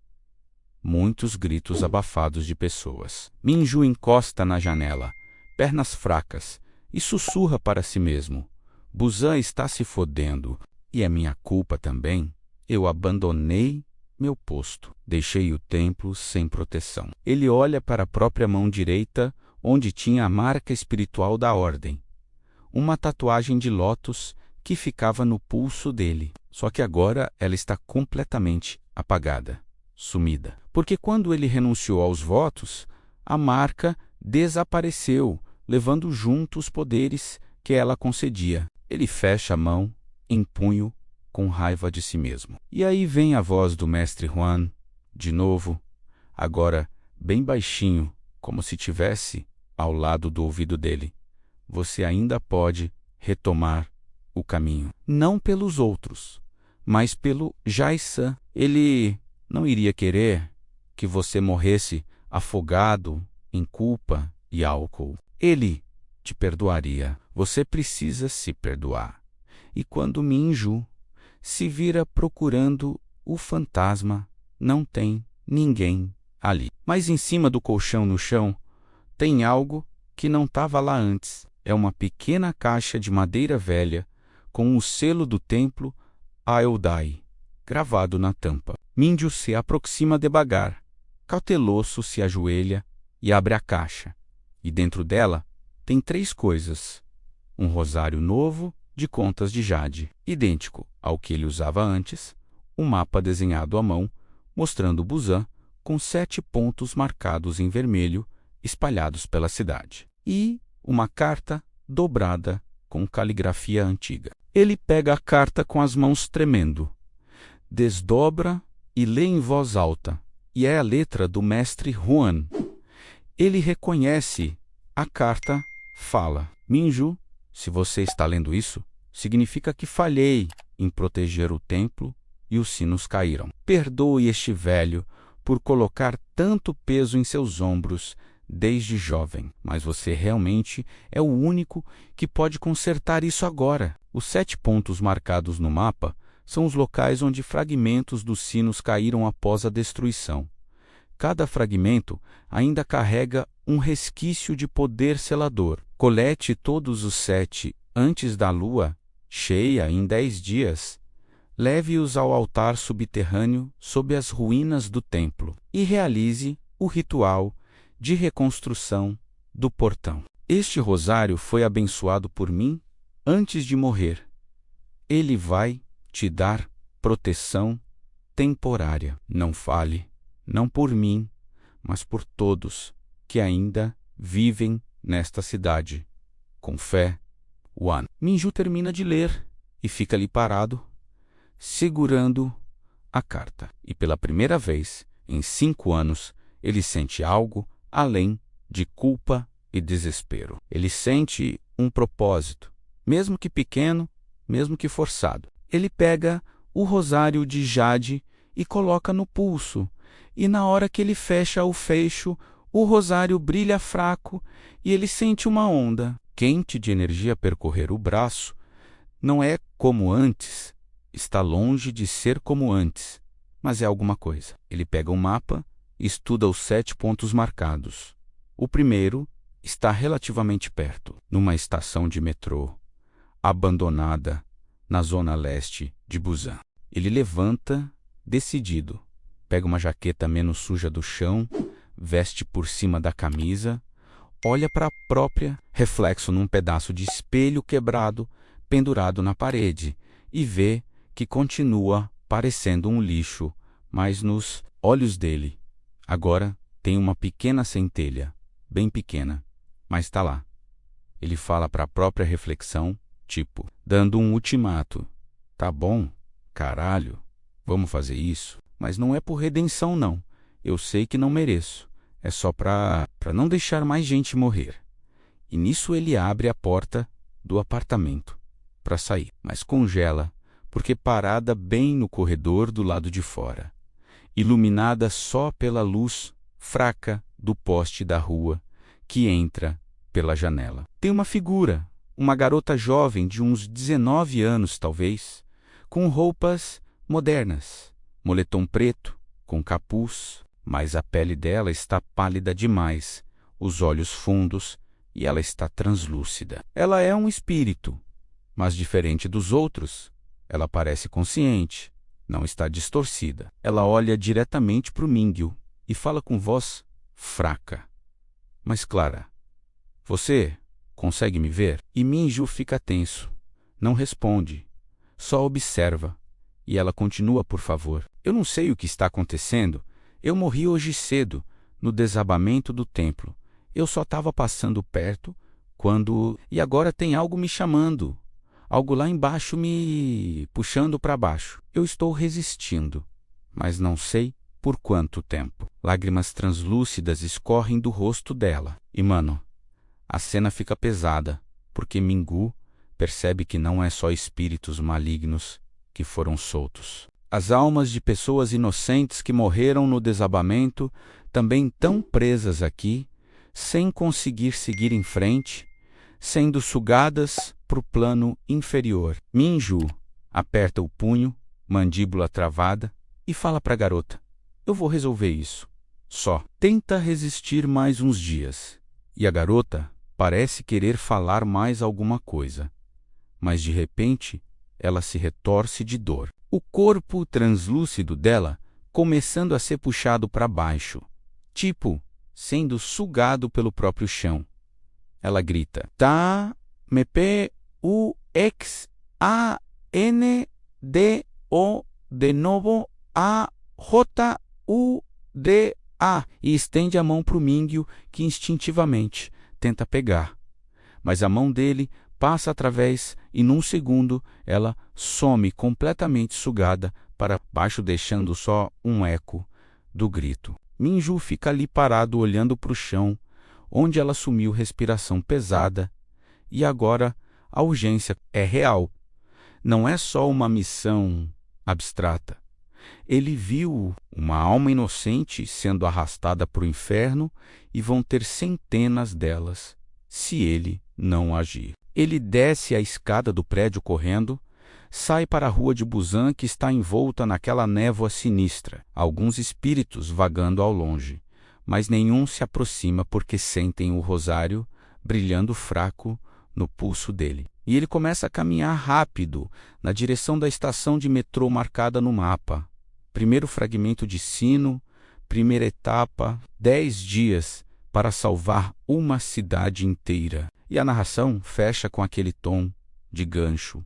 Speaker 1: Muitos gritos abafados de pessoas. Minju encosta na janela, pernas fracas, e sussurra para si mesmo: Busan está se fodendo, e é minha culpa também. Eu abandonei meu posto, deixei o templo sem proteção. Ele olha para a própria mão direita, onde tinha a marca espiritual da ordem, uma tatuagem de lótus que ficava no pulso dele. Só que agora ela está completamente apagada, sumida. Porque quando ele renunciou aos votos, a marca desapareceu, levando junto os poderes que ela concedia. Ele fecha a mão em punho com raiva de si mesmo. E aí vem a voz do mestre Huan, de novo, agora bem baixinho, como se tivesse ao lado do ouvido dele. Você ainda pode retomar o caminho. Não pelos outros, mas pelo Jai-san. Ele não iria querer que você morresse afogado em culpa e álcool. Ele te perdoaria. Você precisa se perdoar. E quando Minju se vira procurando o fantasma, não tem ninguém ali. Mas em cima do colchão no chão tem algo que não estava lá antes. É uma pequena caixa de madeira velha com o selo do templo Aeldai gravado na tampa. Minju se aproxima devagar, Cauteloso se ajoelha e abre a caixa, e dentro dela tem 3 coisas: um rosário novo de contas de jade, idêntico ao que ele usava antes, um mapa desenhado à mão, mostrando Busan com 7 pontos marcados em vermelho, espalhados pela cidade, e uma carta dobrada com caligrafia antiga. Ele pega a carta com as mãos tremendo, desdobra e lê em voz alta, e é a letra do mestre Huan. Ele reconhece a carta, fala: Minju, se você está lendo isso, significa que falhei em proteger o templo e os sinos caíram. Perdoe este velho por colocar tanto peso em seus ombros desde jovem, mas você realmente é o único que pode consertar isso agora. Os 7 pontos marcados no mapa são os locais onde fragmentos dos sinos caíram após a destruição. Cada fragmento ainda carrega um resquício de poder selador. Colete todos os 7 antes da lua cheia em 10 dias. Leve-os ao altar subterrâneo sob as ruínas do templo e realize o ritual de reconstrução do portão. Este rosário foi abençoado por mim antes de morrer. Ele vai te dar proteção temporária. Não fale, não por mim, mas por todos que ainda vivem nesta cidade. Com fé, Wan. Minju termina de ler e fica ali parado, segurando a carta. E pela primeira vez em 5 anos, ele sente algo além de culpa e desespero. Ele sente um propósito, mesmo que pequeno, mesmo que forçado. Ele pega o rosário de jade e coloca no pulso, e na hora que ele fecha o fecho, o rosário brilha fraco e ele sente uma onda quente de energia percorrer o braço. Não é como antes, está longe de ser como antes, mas é alguma coisa. Ele pega um mapa e estuda os 7 pontos marcados. O primeiro está relativamente perto, numa estação de metrô, abandonada, na zona leste de Busan. Ele levanta, decidido, pega uma jaqueta menos suja do chão, veste por cima da camisa, olha para a própria reflexo num pedaço de espelho quebrado pendurado na parede e vê que continua parecendo um lixo, mas nos olhos dele agora tem uma pequena centelha, bem pequena, mas está lá. Ele fala para a própria reflexão, tipo, dando um ultimato. Tá bom, caralho, vamos fazer isso, mas não é por redenção não. Eu sei que não mereço. É só para não deixar mais gente morrer. E nisso ele abre a porta do apartamento para sair, mas congela, porque parada bem no corredor do lado de fora, iluminada só pela luz fraca do poste da rua que entra pela janela. Tem uma figura, uma garota jovem de uns 19 anos talvez, com roupas modernas, moletom preto, com capuz, mas a pele dela está pálida demais, os olhos fundos, e ela está translúcida. Ela é um espírito, mas diferente dos outros, ela parece consciente, não está distorcida. Ela olha diretamente para o Mingyu e fala com voz fraca, mas clara. Você consegue me ver? E Minju fica tenso, não responde, só observa. E ela continua, por favor. Eu não sei o que está acontecendo. Eu morri hoje cedo, no desabamento do templo. Eu só estava passando perto quando... E agora tem algo me chamando. Algo lá embaixo me puxando para baixo. Eu estou resistindo, mas não sei por quanto tempo. Lágrimas translúcidas escorrem do rosto dela. E, mano, a cena fica pesada, porque Mingu percebe que não é só espíritos malignos que foram soltos. As almas de pessoas inocentes que morreram no desabamento também estão presas aqui, sem conseguir seguir em frente, sendo sugadas para o plano inferior. Minju aperta o punho, mandíbula travada, e fala para a garota: eu vou resolver isso. Só tenta resistir mais uns dias. E a garota parece querer falar mais alguma coisa, mas de repente ela se retorce de dor. O corpo translúcido dela começando a ser puxado para baixo, tipo, sendo sugado pelo próprio chão. Ela grita: "Ta me p u x a n d o de novo a j u d a", e estende a mão para o Mingyu, que instintivamente tenta pegar. Mas a mão dele passa através e, num segundo, ela some completamente sugada para baixo, deixando só um eco do grito. Minju fica ali parado olhando para o chão, onde ela assumiu respiração pesada, e agora a urgência é real. Não é só uma missão abstrata. Ele viu uma alma inocente sendo arrastada para o inferno e vão ter centenas delas se ele não agir. Ele desce a escada do prédio correndo, sai para a rua de Busan, que está envolta naquela névoa sinistra. Alguns espíritos vagando ao longe, mas nenhum se aproxima porque sentem o rosário brilhando fraco no pulso dele. E ele começa a caminhar rápido na direção da estação de metrô marcada no mapa. Primeiro fragmento de sino, primeira etapa, 10 dias para salvar uma cidade inteira. E a narração fecha com aquele tom de gancho.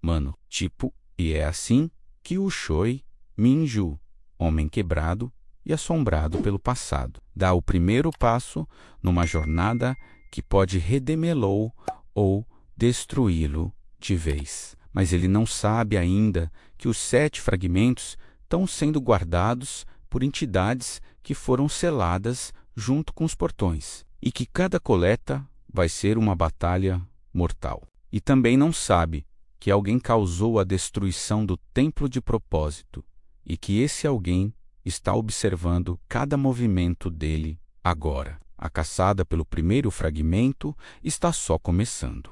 Speaker 1: Mano, tipo, e é assim que o Choi Minju, homem quebrado e assombrado pelo passado, dá o primeiro passo numa jornada que pode redimê-lo ou destruí-lo de vez. Mas ele não sabe ainda que os 7 fragmentos estão sendo guardados por entidades que foram seladas junto com os portões, e que cada coleta vai ser uma batalha mortal. E também não sabe que alguém causou a destruição do templo de propósito, e que esse alguém está observando cada movimento dele agora. A caçada pelo primeiro fragmento está só começando.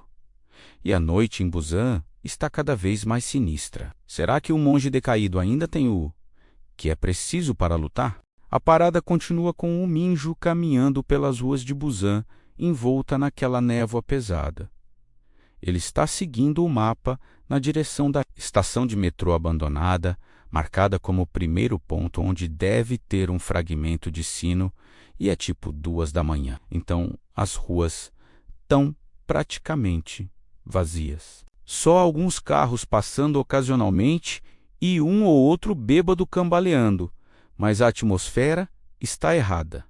Speaker 1: E a noite em Busan está cada vez mais sinistra. Será que o monge decaído ainda tem o que é preciso para lutar? A parada continua com o Minju caminhando pelas ruas de Busan, envolta naquela névoa pesada. Ele está seguindo o mapa na direção da estação de metrô abandonada, marcada como o primeiro ponto onde deve ter um fragmento de sino, e é tipo 2 da manhã. Então as ruas estão praticamente vazias. Só alguns carros passando ocasionalmente e um ou outro bêbado cambaleando, mas a atmosfera está errada.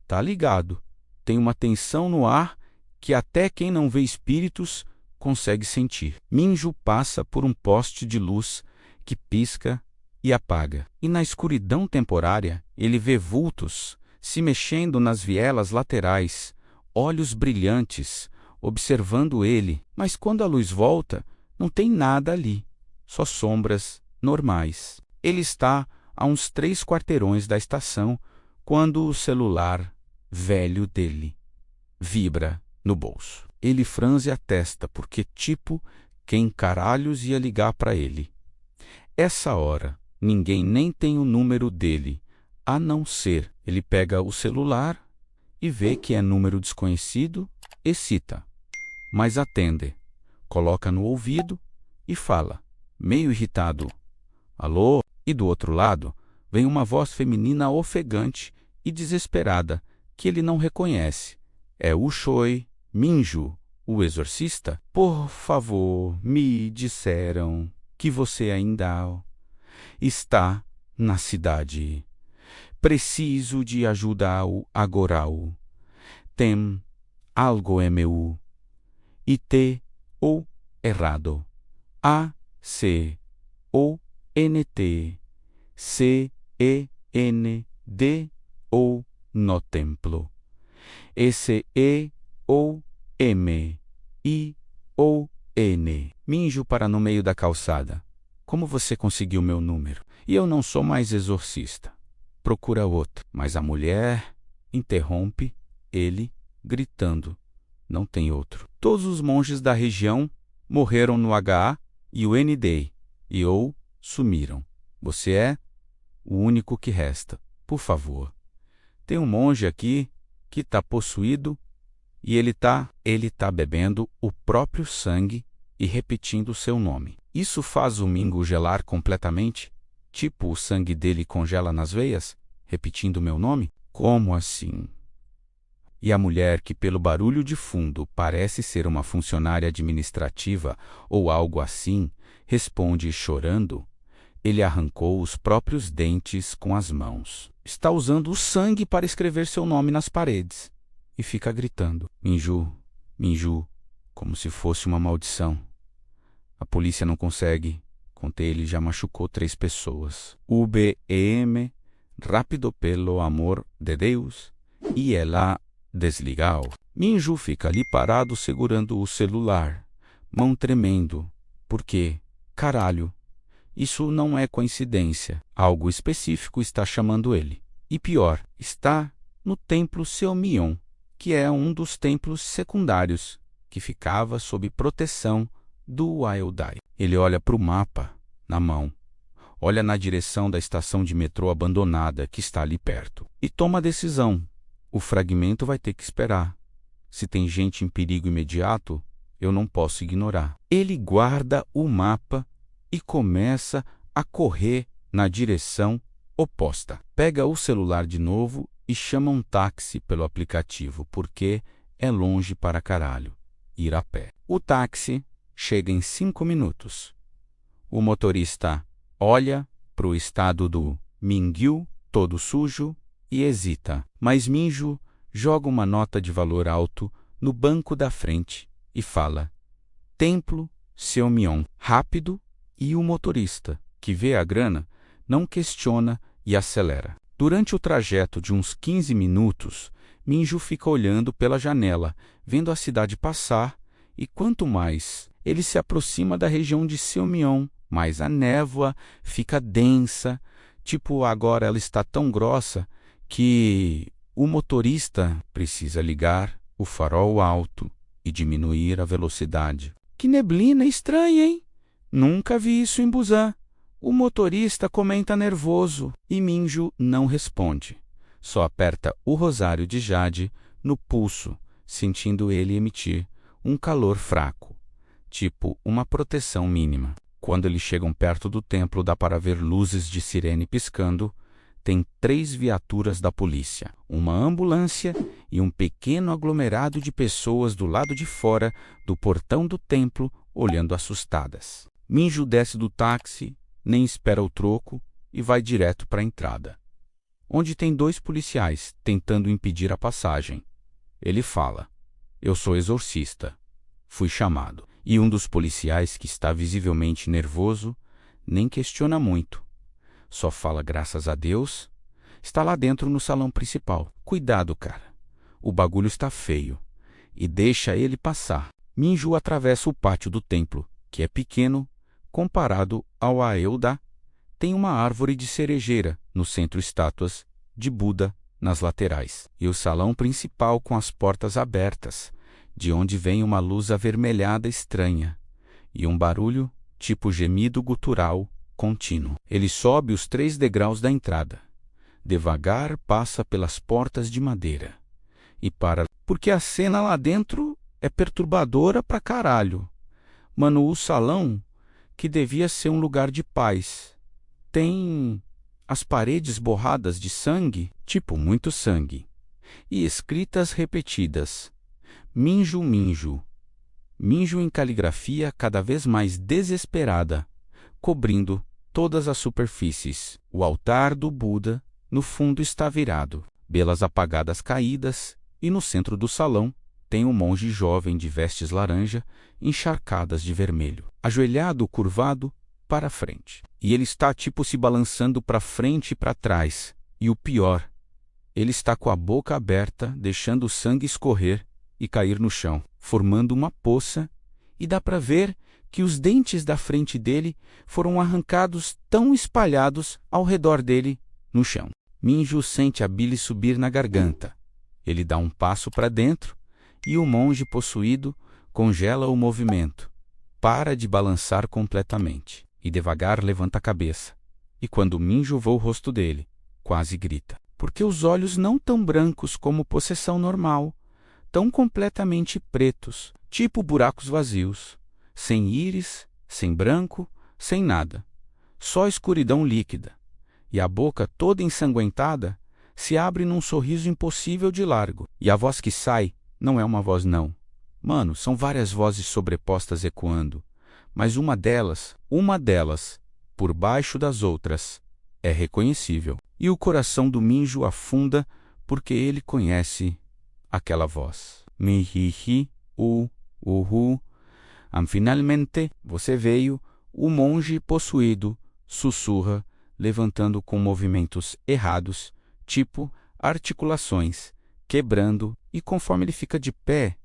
Speaker 1: Tá ligado? Tem uma tensão no ar que até quem não vê espíritos consegue sentir. Minju passa por um poste de luz que pisca e apaga. E na escuridão temporária, ele vê vultos se mexendo nas vielas laterais, olhos brilhantes, observando ele. Mas quando a luz volta, não tem nada ali, só sombras normais. Ele está a uns 3 quarteirões da estação quando o celular velho dele vibra no bolso. Ele franze a testa porque, tipo, quem caralhos ia ligar para ele? Essa hora, ninguém nem tem o número dele, a não ser ele pega o celular e vê que é número desconhecido, excita, mas atende, coloca no ouvido e fala, meio irritado, alô? E do outro lado, vem uma voz feminina ofegante e desesperada que ele não reconhece. É o Choi Minju, o exorcista? Por favor, me disseram que você ainda está na cidade. Preciso de ajuda agora. Tem algo meu e te ou errado. A C O N T C E N D O no templo. S E O M I O N. Minju para no meio da calçada. Como você conseguiu meu número? E eu não sou mais exorcista. Procura outro. Mas a mulher interrompe ele, gritando. Não tem outro. Todos os monges da região morreram no HA e o ND e ou sumiram. Você é o único que resta. Por favor. Tem um monge aqui que está possuído e ele tá bebendo o próprio sangue e repetindo o seu nome. Isso faz o Mingu gelar completamente? Tipo, o sangue dele congela nas veias, repetindo meu nome? Como assim? E a mulher, que pelo barulho de fundo parece ser uma funcionária administrativa ou algo assim, responde chorando: ele arrancou os próprios dentes com as mãos. Está usando o sangue para escrever seu nome nas paredes. E fica gritando: Minju, Minju, como se fosse uma maldição. A polícia não consegue. Contei, ele já machucou 3 pessoas. UBM, rápido pelo amor de Deus, e ela desligou. Minju fica ali parado segurando o celular, mão tremendo. Por quê? Caralho! Isso não é coincidência. Algo específico está chamando ele. E pior, está no templo Seomyeon, que é um dos templos secundários, que ficava sob proteção do Aeodai. Ele olha para o mapa na mão, olha na direção da estação de metrô abandonada que está ali perto e toma a decisão. O fragmento vai ter que esperar. Se tem gente em perigo imediato, eu não posso ignorar. Ele guarda o mapa e começa a correr na direção oposta. Pega o celular de novo e chama um táxi pelo aplicativo, porque é longe para caralho ir a pé. O táxi chega em 5 minutos. O motorista olha para o estado do Mingyu, todo sujo, e hesita. Mas Minju joga uma nota de valor alto no banco da frente e fala: Templo Seomyeon. Rápido. E o motorista, que vê a grana, não questiona e acelera. Durante o trajeto de uns 15 minutos, Minju fica olhando pela janela, vendo a cidade passar, e quanto mais ele se aproxima da região de Seomyeon, mais a névoa fica densa, tipo agora ela está tão grossa que o motorista precisa ligar o farol alto e diminuir a velocidade. Que neblina estranha, hein? Nunca vi isso em Busan. O motorista comenta nervoso e Minju não responde. Só aperta o rosário de jade no pulso, sentindo ele emitir um calor fraco, tipo uma proteção mínima. Quando eles chegam perto do templo, dá para ver luzes de sirene piscando. Tem 3 viaturas da polícia, uma ambulância e um pequeno aglomerado de pessoas do lado de fora do portão do templo, olhando assustadas. Minju desce do táxi, nem espera o troco e vai direto para a entrada, onde tem 2 policiais tentando impedir a passagem. Ele fala: eu sou exorcista. Fui chamado. E um dos policiais, que está visivelmente nervoso, nem questiona muito. Só fala graças a Deus. Está lá dentro no salão principal. Cuidado, cara. O bagulho está feio. E deixa ele passar. Minju atravessa o pátio do templo, que é pequeno comparado ao Aeodai. Tem uma árvore de cerejeira no centro, estátuas de Buda nas laterais. E o salão principal com as portas abertas, de onde vem uma luz avermelhada estranha e um barulho tipo gemido gutural contínuo. Ele sobe os 3 degraus da entrada. Devagar passa pelas portas de madeira e para, porque a cena lá dentro é perturbadora pra caralho. Mano, o salão, que devia ser um lugar de paz, tem as paredes borradas de sangue, tipo muito sangue, e escritas repetidas: Minju, Minju. Minju em caligrafia cada vez mais desesperada, cobrindo todas as superfícies. O altar do Buda no fundo está virado, velas apagadas caídas, e no centro do salão tem um monge jovem de vestes laranja encharcadas de vermelho, ajoelhado, curvado para frente. E ele está tipo se balançando para frente e para trás. E o pior, ele está com a boca aberta, deixando o sangue escorrer e cair no chão, formando uma poça, e dá para ver que os dentes da frente dele foram arrancados, tão espalhados ao redor dele no chão. Minju sente a bile subir na garganta. Ele dá um passo para dentro e o monge possuído congela o movimento, para de balançar completamente e devagar levanta a cabeça. E quando Minju vê o rosto dele, quase grita, porque os olhos não tão brancos como possessão normal, tão completamente pretos, tipo buracos vazios, sem íris, sem branco, sem nada, só escuridão líquida, e a boca toda ensanguentada se abre num sorriso impossível de largo. E a voz que sai não é uma voz não. Mano, são várias vozes sobrepostas ecoando. Mas uma delas, por baixo das outras, é reconhecível. E o coração do Minju afunda porque ele conhece aquela voz. Mihihi, uhu. Finalmente, você veio, o monge possuído sussurra, levantando com movimentos errados, tipo articulações, quebrando, e conforme ele fica de pé,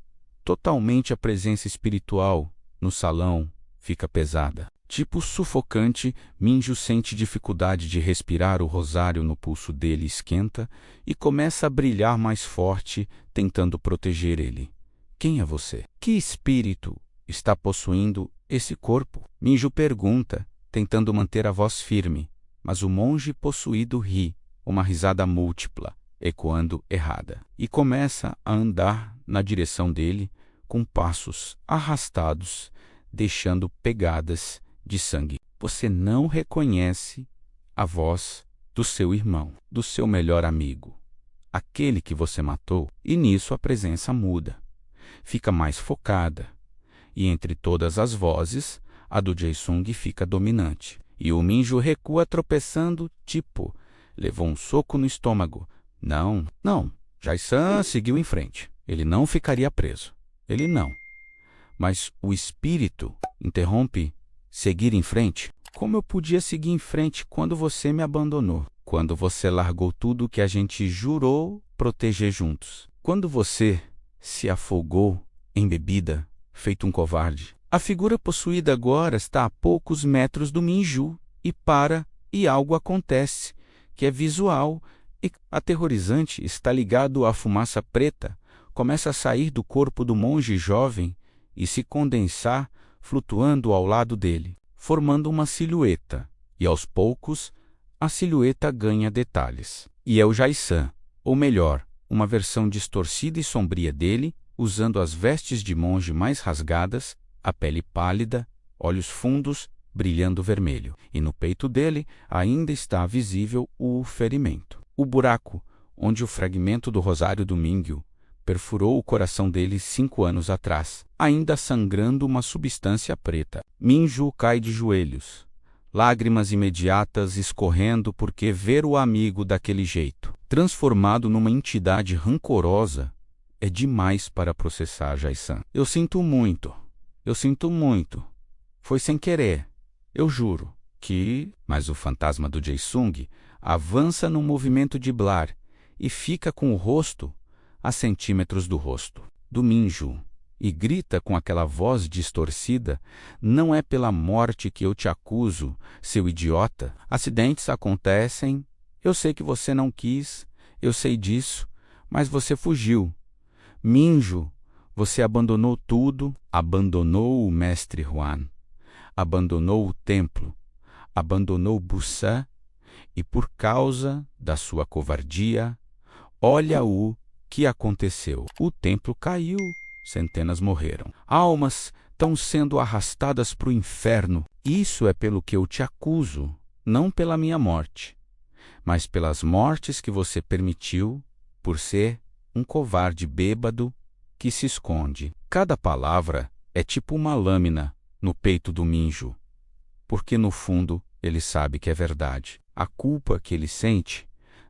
Speaker 1: totalmente a presença espiritual no salão fica pesada. Tipo sufocante, Minju sente dificuldade de respirar, o rosário no pulso dele esquenta e começa a brilhar mais forte, tentando proteger ele. Quem é você? Que espírito está possuindo esse corpo? Minju pergunta, tentando manter a voz firme, mas o monge possuído ri, uma risada múltipla, ecoando errada, e começa a andar na direção dele com passos arrastados, deixando pegadas de sangue. Você não reconhece a voz do seu irmão, do seu melhor amigo, aquele que você matou, e nisso a presença muda, fica mais focada, e entre todas as vozes, a do Jae-sung fica dominante. E o Minju recua tropeçando, tipo, levou um soco no estômago. Não. Jae-san seguiu em frente. Ele não ficaria preso. Ele não. Mas o espírito interrompe. Seguir em frente? Como eu podia seguir em frente quando você me abandonou? Quando você largou tudo que a gente jurou proteger juntos? Quando você se afogou em bebida, feito um covarde? A figura possuída agora está a poucos metros do Minju e para, e algo acontece, que é visual e aterrorizante. Está ligado à fumaça preta, começa a sair do corpo do monge jovem e se condensar, flutuando ao lado dele, formando uma silhueta, e aos poucos a silhueta ganha detalhes. E é o Jae-san, ou melhor, uma versão distorcida e sombria dele, usando as vestes de monge mais rasgadas, a pele pálida, olhos fundos, brilhando vermelho, e no peito dele ainda está visível o ferimento. O buraco onde o fragmento do rosário do Mingyu perfurou o coração dele 5 anos atrás, ainda sangrando uma substância preta. Minju cai de joelhos, lágrimas imediatas escorrendo porque ver o amigo daquele jeito, transformado numa entidade rancorosa, é demais para processar Jae-san. Eu sinto muito. Foi sem querer. Eu juro que... Mas o fantasma do Jae-sung avança num movimento de blar e fica com o rosto a centímetros do rosto do Minju e grita com aquela voz distorcida: não é pela morte que eu te acuso, seu idiota. Acidentes acontecem. Eu sei que você não quis. Eu sei disso. Mas você fugiu. Minju, você abandonou tudo, abandonou o mestre Huan, abandonou o templo, abandonou Busan, e por causa da sua covardia, olha o que aconteceu. O templo caiu, centenas morreram. Almas estão sendo arrastadas para o inferno. Isso é pelo que eu te acuso, não pela minha morte, mas pelas mortes que você permitiu por ser um covarde bêbado que se esconde. Cada palavra é tipo uma lâmina no peito do Minju, porque no fundo ele sabe que é verdade. A culpa que ele sente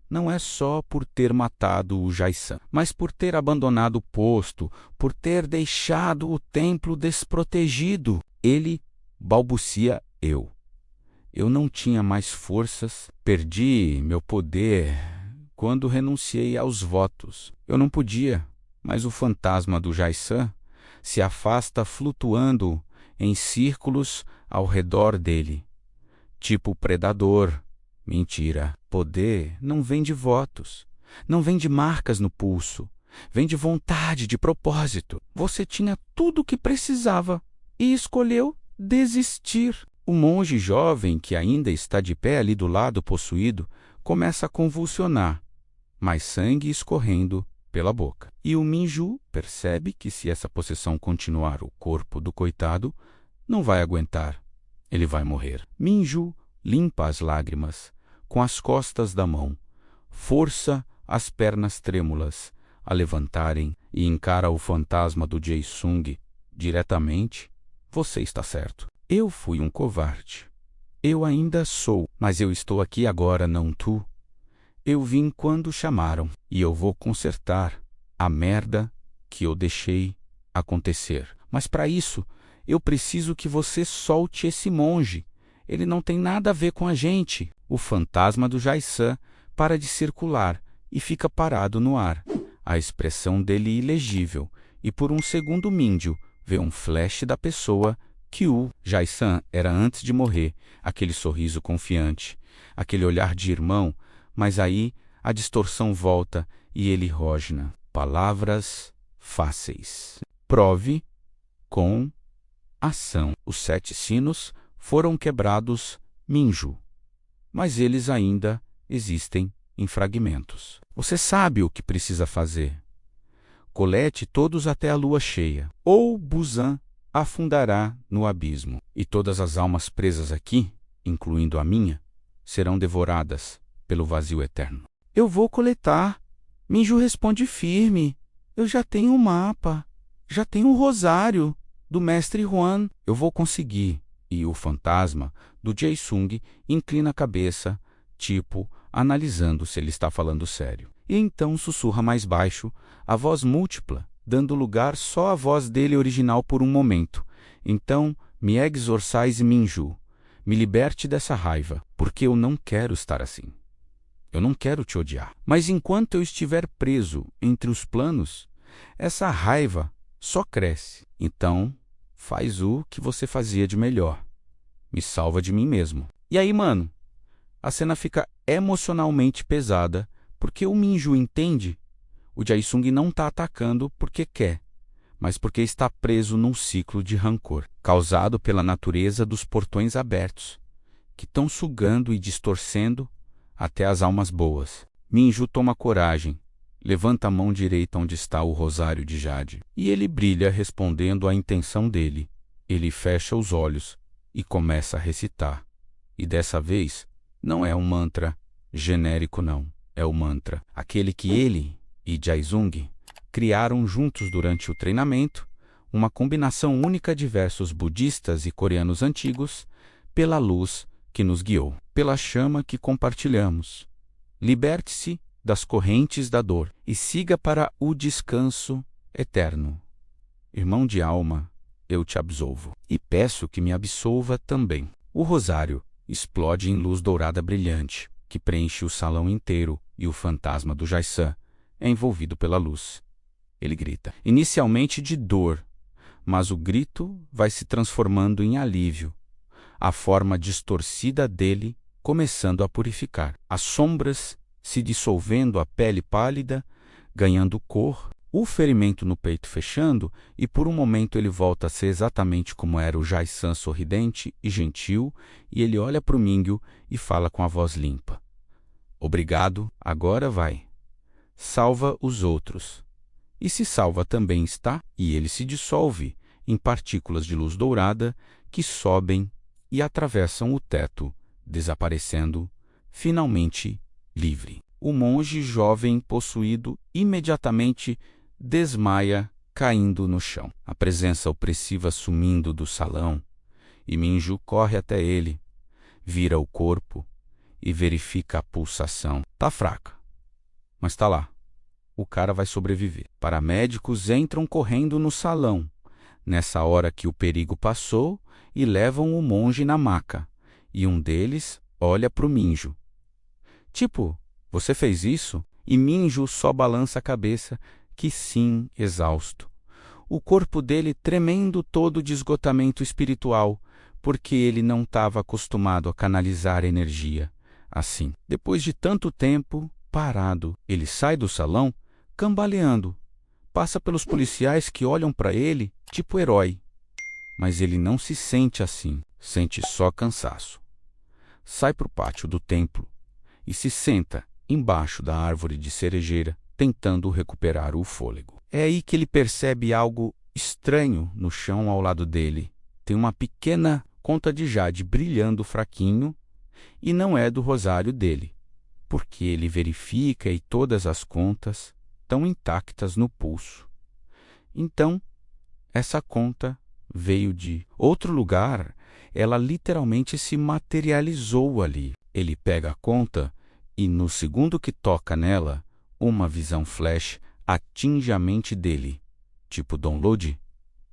Speaker 1: não é só por ter matado o Jae-san, mas por ter abandonado o posto, por ter deixado o templo desprotegido. Ele balbucia: eu não tinha mais forças, perdi meu poder quando renunciei aos votos. Eu não podia, mas o fantasma do Jae-san se afasta flutuando em círculos ao redor dele, tipo predador. Mentira. Poder não vem de votos, não vem de marcas no pulso, vem de vontade, de propósito. Você tinha tudo o que precisava e escolheu desistir. O monge jovem, que ainda está de pé ali do lado possuído, começa a convulsionar, mais sangue escorrendo pela boca. E o Minju percebe que se essa possessão continuar, o corpo do coitado não vai aguentar. Ele vai morrer. Minju limpa as lágrimas com as costas da mão, força as pernas trêmulas, a levantarem e encara o fantasma do Jae-sung diretamente, você está certo. Eu fui um covarde. Eu ainda sou, mas eu estou aqui agora, não tu. Eu vim quando chamaram, e eu vou consertar a merda que eu deixei acontecer. Mas para isso, eu preciso que você solte esse monge. Ele não tem nada a ver com a gente. O fantasma do Jae-san para de circular e fica parado no ar. A expressão dele ilegível, e por um segundo Minju vê um flash da pessoa que o Jae-san era antes de morrer, aquele sorriso confiante, aquele olhar de irmão, mas aí a distorção volta e ele rosna. Palavras fáceis. Prove com ação. Os 7 sinos foram quebrados, Minju, mas eles ainda existem em fragmentos. Você sabe o que precisa fazer. Colete todos até a lua cheia, ou Busan afundará no abismo, e todas as almas presas aqui, incluindo a minha, serão devoradas pelo vazio eterno. Eu vou coletar. Minju responde firme. Eu já tenho um mapa, já tenho um rosário do mestre Huan. Eu vou conseguir. E o fantasma do Jae-sung inclina a cabeça, tipo, analisando se ele está falando sério. E então sussurra mais baixo, a voz múltipla, dando lugar só à voz dele original por um momento. Então, me exorcise Minju. Me liberte dessa raiva, porque eu não quero estar assim. Eu não quero te odiar. Mas enquanto eu estiver preso entre os planos, essa raiva só cresce. Então, faz o que você fazia de melhor. Me salva de mim mesmo. E aí, mano, a cena fica emocionalmente pesada, porque o Minju entende. O Jae-sung não está atacando porque quer, mas porque está preso num ciclo de rancor, causado pela natureza dos portões abertos, que estão sugando e distorcendo até as almas boas. Minju toma coragem, levanta a mão direita onde está o rosário de jade, e ele brilha respondendo à intenção dele. Ele fecha os olhos e começa a recitar. E dessa vez, não é um mantra genérico não, é o mantra, aquele que ele e Jae-sung criaram juntos durante o treinamento, uma combinação única de versos budistas e coreanos antigos, pela luz que nos guiou, pela chama que compartilhamos. Liberte-se das correntes da dor e siga para o descanso eterno. Irmão de alma, eu te absolvo e peço que me absolva também. O rosário explode em luz dourada brilhante, que preenche o salão inteiro, e o fantasma do Jae-san é envolvido pela luz. Ele grita, inicialmente de dor, mas o grito vai se transformando em alívio, a forma distorcida dele começando a purificar, as sombras se dissolvendo, a pele pálida, ganhando cor, o ferimento no peito fechando, e por um momento ele volta a ser exatamente como era o Jae-san, sorridente e gentil, e ele olha para o Mingyu e fala com a voz limpa. Obrigado, agora vai. Salva os outros. E se salva também está, e ele se dissolve em partículas de luz dourada que sobem e atravessam o teto, desaparecendo, finalmente livre. O monge jovem possuído imediatamente desmaia, caindo no chão. A presença opressiva sumindo do salão, e Minju corre até ele, vira o corpo e verifica a pulsação. Tá fraca, mas tá lá. O cara vai sobreviver. Paramédicos entram correndo no salão, nessa hora que o perigo passou, e levam o monge na maca, e um deles olha pro Minju. Tipo, você fez isso? E Minju só balança a cabeça, que sim, exausto. O corpo dele tremendo todo de esgotamento espiritual, porque ele não estava acostumado a canalizar energia assim. Depois de tanto tempo parado, ele sai do salão cambaleando, passa pelos policiais que olham para ele tipo herói, mas ele não se sente assim, sente só cansaço. Sai para o pátio do templo e se senta embaixo da árvore de cerejeira, tentando recuperar o fôlego. É aí que ele percebe algo estranho no chão ao lado dele. Tem uma pequena conta de jade brilhando fraquinho, e não é do rosário dele. porque ele verifica e todas as contas estão intactas no pulso. Então, essa conta veio de outro lugar, ela literalmente se materializou ali. Ele pega a conta e, no segundo que toca nela, uma visão flash atinge a mente dele. Tipo download,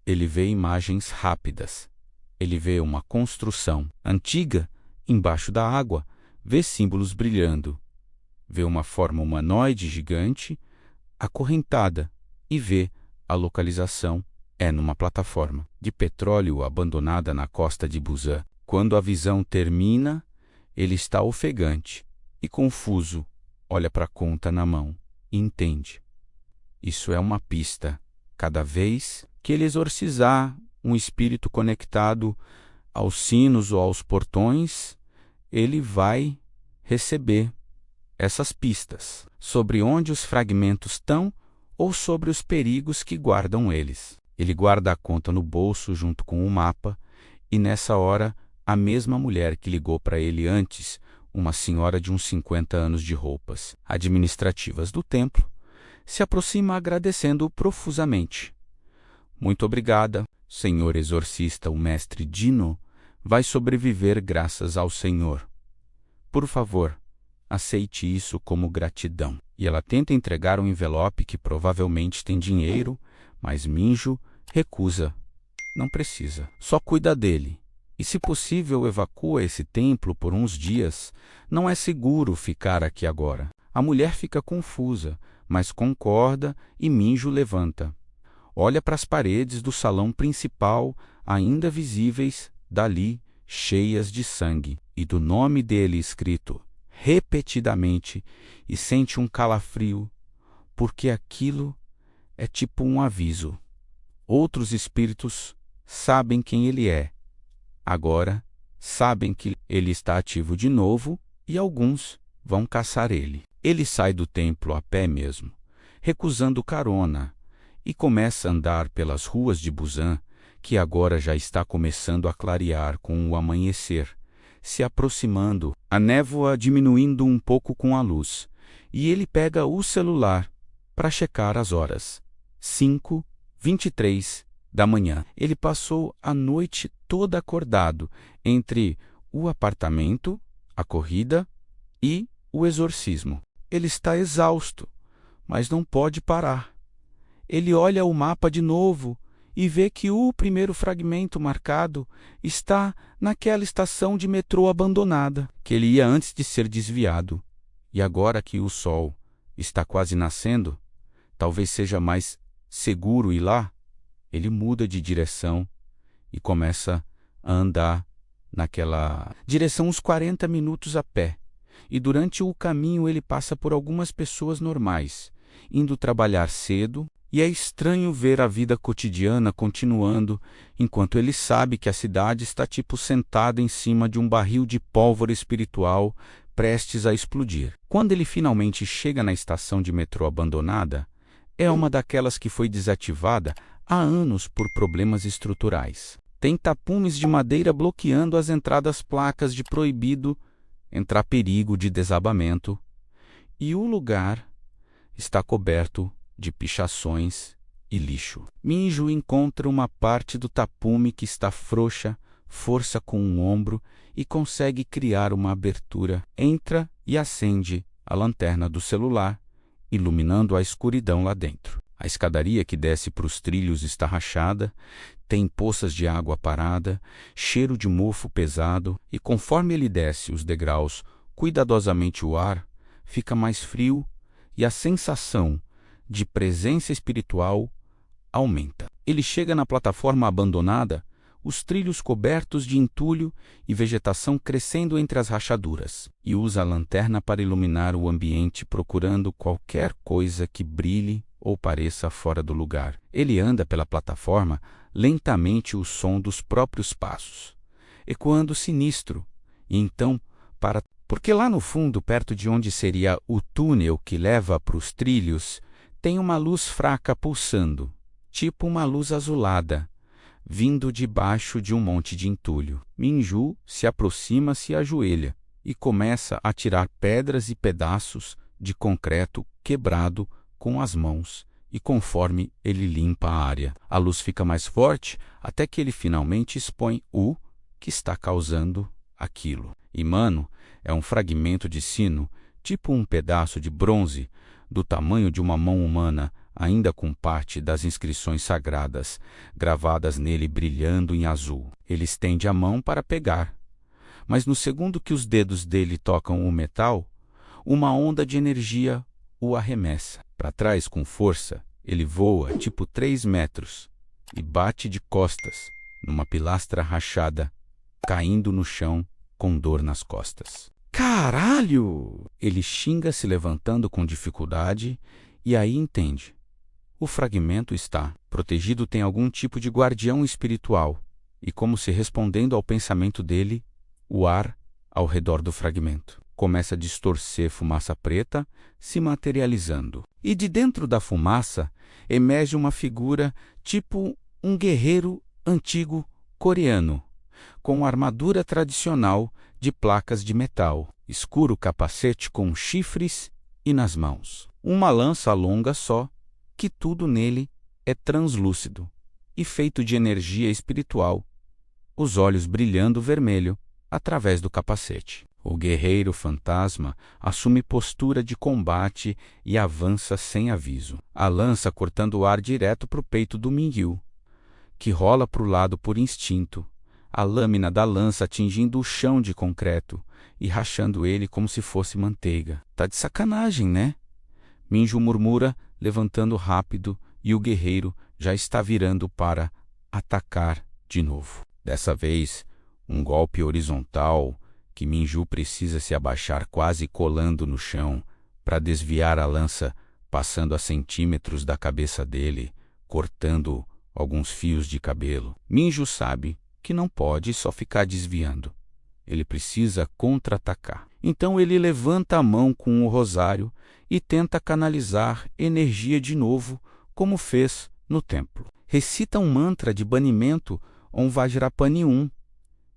Speaker 1: ele vê imagens rápidas. Ele vê uma construção antiga embaixo da água, vê símbolos brilhando. Vê uma forma humanoide gigante acorrentada e vê a localização é numa plataforma de petróleo abandonada na costa de Busan. Quando a visão termina, ele está ofegante e confuso, olha para a conta na mão e entende. Isso é uma pista. Cada vez que ele exorcizar um espírito conectado aos sinos ou aos portões, ele vai receber essas pistas sobre onde os fragmentos estão ou sobre os perigos que guardam eles. Ele guarda a conta no bolso junto com o mapa e, nessa hora, a mesma mulher que ligou para ele antes, uma senhora de uns 50 anos de roupas administrativas do templo, se aproxima agradecendo-o profusamente. Muito obrigada, senhor exorcista, o mestre Dino vai sobreviver graças ao senhor. Por favor, aceite isso como gratidão. E ela tenta entregar um envelope que provavelmente tem dinheiro, mas Minju recusa. Não precisa. Só cuida dele. E, se possível, evacua esse templo por uns dias. Não é seguro ficar aqui agora. A mulher fica confusa, mas concorda e Minju levanta. Olha para as paredes do salão principal, ainda visíveis, dali, cheias de sangue, e do nome dele escrito repetidamente, e sente um calafrio, porque aquilo é tipo um aviso. Outros espíritos sabem quem ele é. Agora, sabem que ele está ativo de novo e alguns vão caçar ele. Ele sai do templo a pé mesmo, recusando carona, e começa a andar pelas ruas de Busan, que agora já está começando a clarear com o amanhecer, se aproximando, a névoa diminuindo um pouco com a luz, e ele pega o celular para checar as horas. 5:23 da manhã. Ele passou a noite toda acordado entre o apartamento, a corrida e o exorcismo. Ele está exausto, mas não pode parar. Ele olha o mapa de novo e vê que o primeiro fragmento marcado está naquela estação de metrô abandonada, que ele ia antes de ser desviado. E agora que o sol está quase nascendo, talvez seja mais seguro ir lá. Ele muda de direção e começa a andar naquela direção uns 40 minutos a pé. E durante o caminho ele passa por algumas pessoas normais, indo trabalhar cedo, e é estranho ver a vida cotidiana continuando, enquanto ele sabe que a cidade está tipo sentada em cima de um barril de pólvora espiritual prestes a explodir. Quando ele finalmente chega na estação de metrô abandonada, é uma daquelas que foi desativada há anos por problemas estruturais. Tem tapumes de madeira bloqueando as entradas, placas de proibido entrar, perigo de desabamento, e o lugar está coberto de pichações e lixo. Minju encontra uma parte do tapume que está frouxa, força com um ombro e consegue criar uma abertura. Entra e acende a lanterna do celular, iluminando a escuridão lá dentro. A escadaria que desce para os trilhos está rachada, tem poças de água parada, cheiro de mofo pesado, e conforme ele desce os degraus cuidadosamente, o ar fica mais frio e a sensação de presença espiritual aumenta. Ele chega na plataforma abandonada, os trilhos cobertos de entulho e vegetação crescendo entre as rachaduras, e usa a lanterna para iluminar o ambiente, procurando qualquer coisa que brilhe ou pareça fora do lugar. Ele anda pela plataforma, lentamente, o som dos próprios passos, ecoando sinistro, e então para, porque lá no fundo, perto de onde seria o túnel que leva para os trilhos, tem uma luz fraca pulsando, tipo uma luz azulada, vindo debaixo de um monte de entulho. Minju se aproxima, se ajoelha e começa a tirar pedras e pedaços de concreto quebrado com as mãos, e conforme ele limpa a área, a luz fica mais forte até que ele finalmente expõe o que está causando aquilo. E, mano, é um fragmento de sino, tipo um pedaço de bronze, do tamanho de uma mão humana, ainda com parte das inscrições sagradas gravadas nele brilhando em azul. Ele estende a mão para pegar, mas no segundo que os dedos dele tocam o metal, uma onda de energia o arremessa. Para trás com força, ele voa tipo 3 metros e bate de costas numa pilastra rachada, caindo no chão com dor nas costas. Caralho! Ele xinga se levantando com dificuldade e aí entende. O fragmento está protegido, tem algum tipo de guardião espiritual e, como se respondendo ao pensamento dele, o ar ao redor do fragmento começa a distorcer fumaça preta, se materializando. E de dentro da fumaça emerge uma figura tipo um guerreiro antigo coreano, com armadura tradicional de placas de metal, escuro capacete com chifres e nas mãos uma lança longa só, que tudo nele é translúcido e feito de energia espiritual, os olhos brilhando vermelho através do capacete. O guerreiro fantasma assume postura de combate e avança sem aviso, a lança cortando o ar direto para o peito do Mingyu, que rola para o lado por instinto, a lâmina da lança atingindo o chão de concreto e rachando ele como se fosse manteiga. Tá de sacanagem, né? Minju murmura, levantando rápido, e o guerreiro já está virando para atacar de novo. Dessa vez, um golpe horizontal que Minju precisa se abaixar quase colando no chão para desviar a lança, passando a centímetros da cabeça dele, cortando alguns fios de cabelo. Minju sabe que não pode só ficar desviando. Ele precisa contra-atacar. Então ele levanta a mão com o rosário e tenta canalizar energia de novo, como fez no templo. Recita um mantra de banimento Om Vajrapani 1,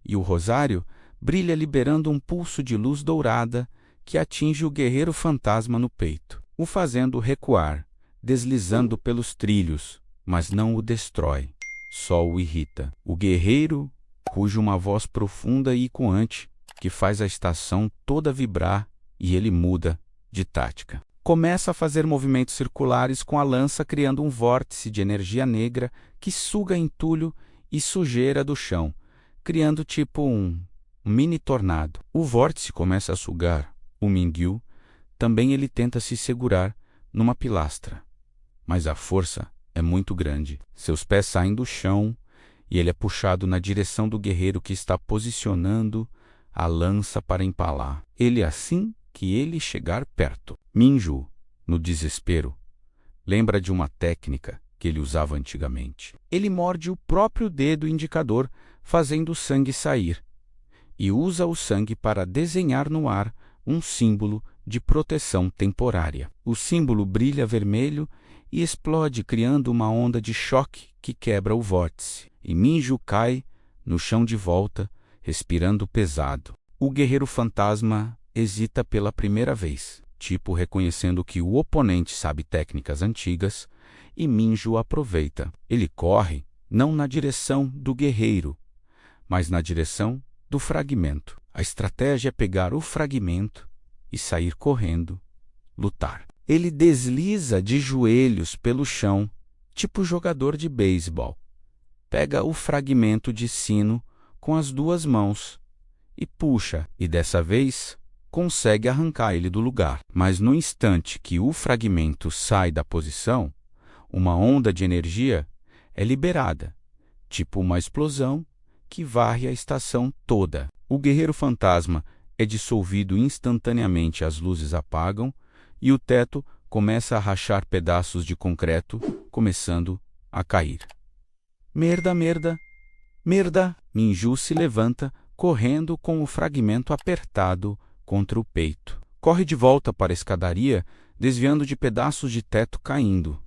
Speaker 1: e o rosário brilha liberando um pulso de luz dourada que atinge o guerreiro fantasma no peito, o fazendo recuar, deslizando pelos trilhos, mas não o destrói, só o irrita. O guerreiro ruge uma voz profunda e ecoante que faz a estação toda vibrar e ele muda de tática. Começa a fazer movimentos circulares com a lança, criando um vórtice de energia negra que suga entulho e sujeira do chão, criando tipo um mini tornado. O vórtice começa a sugar o Mingyu, também ele tenta se segurar numa pilastra, mas a força é muito grande. Seus pés saem do chão e ele é puxado na direção do guerreiro que está posicionando a lança para empalar. Ele assim que ele chegar perto. Minju, no desespero, lembra de uma técnica que ele usava antigamente. Ele morde o próprio dedo indicador, fazendo o sangue sair, e usa o sangue para desenhar no ar um símbolo de proteção temporária. O símbolo brilha vermelho e explode, criando uma onda de choque que quebra o vórtice. E Minju cai no chão de volta, respirando pesado. O guerreiro fantasma hesita pela primeira vez, tipo reconhecendo que o oponente sabe técnicas antigas, e Minju aproveita. Ele corre não na direção do guerreiro, mas na direção do fragmento. A estratégia é pegar o fragmento e sair correndo, lutar. Ele desliza de joelhos pelo chão, tipo jogador de beisebol. Pega o fragmento de sino com as duas mãos e puxa, e dessa vez consegue arrancar ele do lugar. Mas no instante que o fragmento sai da posição, uma onda de energia é liberada, tipo uma explosão que varre a estação toda. O guerreiro fantasma é dissolvido instantaneamente, as luzes apagam e o teto começa a rachar pedaços de concreto, começando a cair. Merda, merda, merda! Minju se levanta, correndo com o fragmento apertado contra o peito. Corre de volta para a escadaria, desviando de pedaços de teto caindo.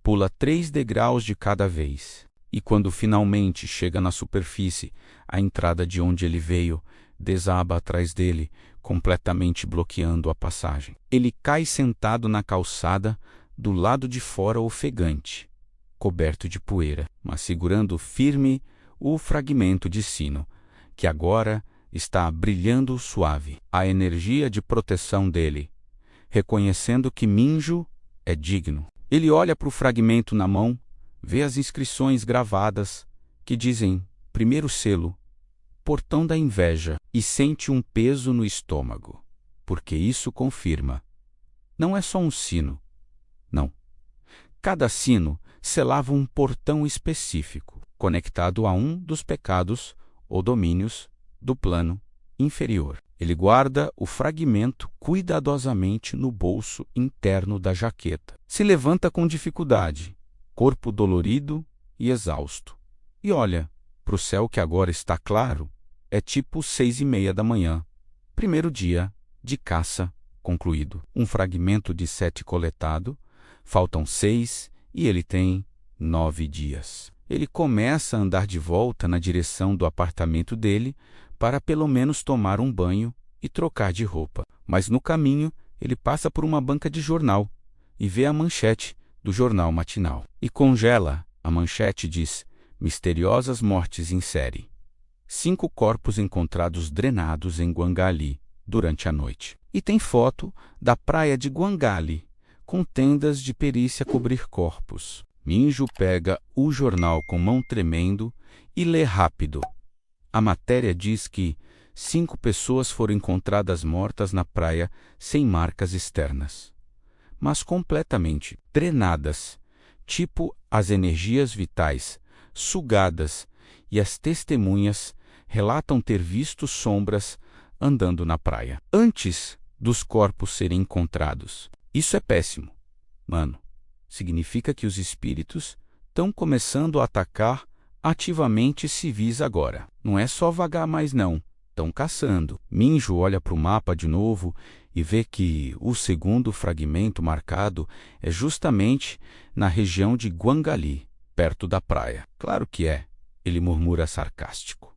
Speaker 1: Pula 3 degraus de cada vez. E quando finalmente chega na superfície, a entrada de onde ele veio desaba atrás dele, completamente bloqueando a passagem. Ele cai sentado na calçada do lado de fora ofegante, coberto de poeira, mas segurando firme o fragmento de sino, que agora está brilhando suave. A energia de proteção dele, reconhecendo que Minju é digno. Ele olha para o fragmento na mão, vê as inscrições gravadas que dizem primeiro selo, portão da inveja, e sente um peso no estômago, porque isso confirma. Não é só um sino. Não. Cada sino selava um portão específico, conectado a um dos pecados ou domínios do plano inferior. Ele guarda o fragmento cuidadosamente no bolso interno da jaqueta. Se levanta com dificuldade, corpo dolorido e exausto, e olha para o céu que agora está claro. É tipo 6:30 da manhã. Primeiro dia de caça concluído. Um fragmento de 7 coletado. Faltam 6 e ele tem 9 dias. Ele começa a andar de volta na direção do apartamento dele para pelo menos tomar um banho e trocar de roupa. Mas no caminho ele passa por uma banca de jornal e vê a manchete do jornal matinal. E congela. A manchete diz: misteriosas mortes em série. 5 corpos encontrados drenados em Guangali durante a noite. E tem foto da praia de Guangali, com tendas de perícia cobrir corpos. Minju pega o jornal com mão tremendo e lê rápido. A matéria diz que 5 pessoas foram encontradas mortas na praia sem marcas externas, mas completamente drenadas, tipo as energias vitais sugadas, e as testemunhas relatam ter visto sombras andando na praia antes dos corpos serem encontrados. Isso é péssimo, mano. Significa que os espíritos estão começando a atacar ativamente civis agora. Não é só vagar mais não, estão caçando. Minju olha para o mapa de novo e vê que o segundo fragmento marcado é justamente na região de Guangali, perto da praia. Claro que é, ele murmura sarcástico.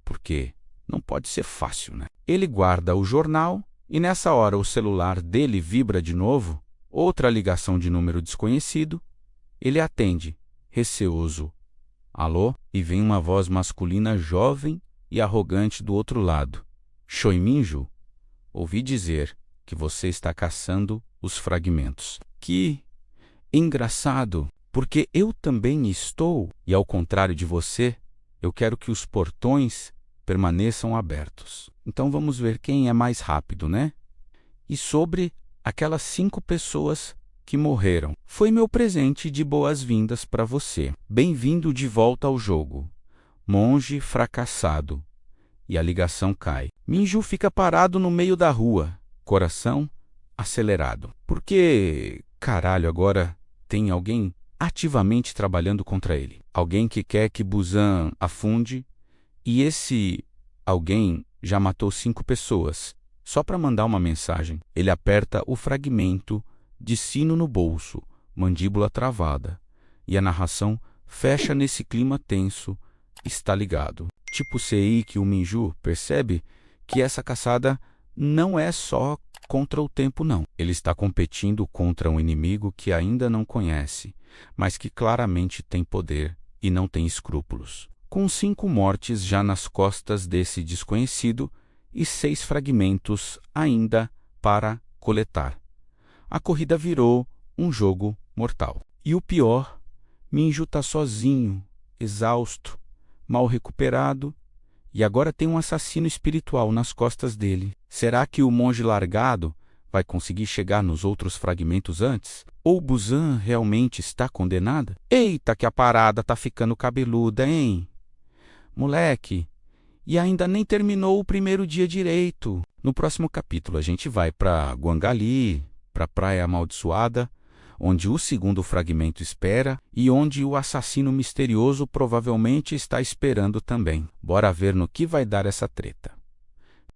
Speaker 1: Porque não pode ser fácil, né? Ele guarda o jornal e nessa hora o celular dele vibra de novo, outra ligação de número desconhecido. Ele atende, receoso. Alô? E vem uma voz masculina jovem e arrogante do outro lado. Choi Minju, ouvi dizer que você está caçando os fragmentos. Que engraçado, porque eu também estou, e ao contrário de você, eu quero que os portões permaneçam abertos. Então vamos ver quem é mais rápido, né? E sobre aquelas 5 pessoas que morreram. Foi meu presente de boas-vindas para você. Bem-vindo de volta ao jogo. Monge fracassado. E a ligação cai. Minju fica parado no meio da rua, coração acelerado. Porque, caralho, agora tem alguém ativamente trabalhando contra ele. Alguém que quer que Busan afunde, e esse alguém já matou 5 pessoas. Só para mandar uma mensagem, ele aperta o fragmento de sino no bolso, mandíbula travada, e a narração fecha nesse clima tenso. Está ligado. Tipo CI que o Minju percebe que essa caçada não é só contra o tempo não. Ele está competindo contra um inimigo que ainda não conhece, mas que claramente tem poder e não tem escrúpulos. Com 5 mortes já nas costas desse desconhecido e 6 fragmentos ainda para coletar, a corrida virou um jogo mortal. E o pior, Minju está sozinho, exausto, mal recuperado, e agora tem um assassino espiritual nas costas dele. Será que o monge largado vai conseguir chegar nos outros fragmentos antes? Ou Busan realmente está condenada? Eita, que a parada tá ficando cabeluda, hein? Moleque, e ainda nem terminou o primeiro dia direito. No próximo capítulo a gente vai para Guangali, para a Praia Amaldiçoada, onde o segundo fragmento espera e onde o assassino misterioso provavelmente está esperando também. Bora ver no que vai dar essa treta.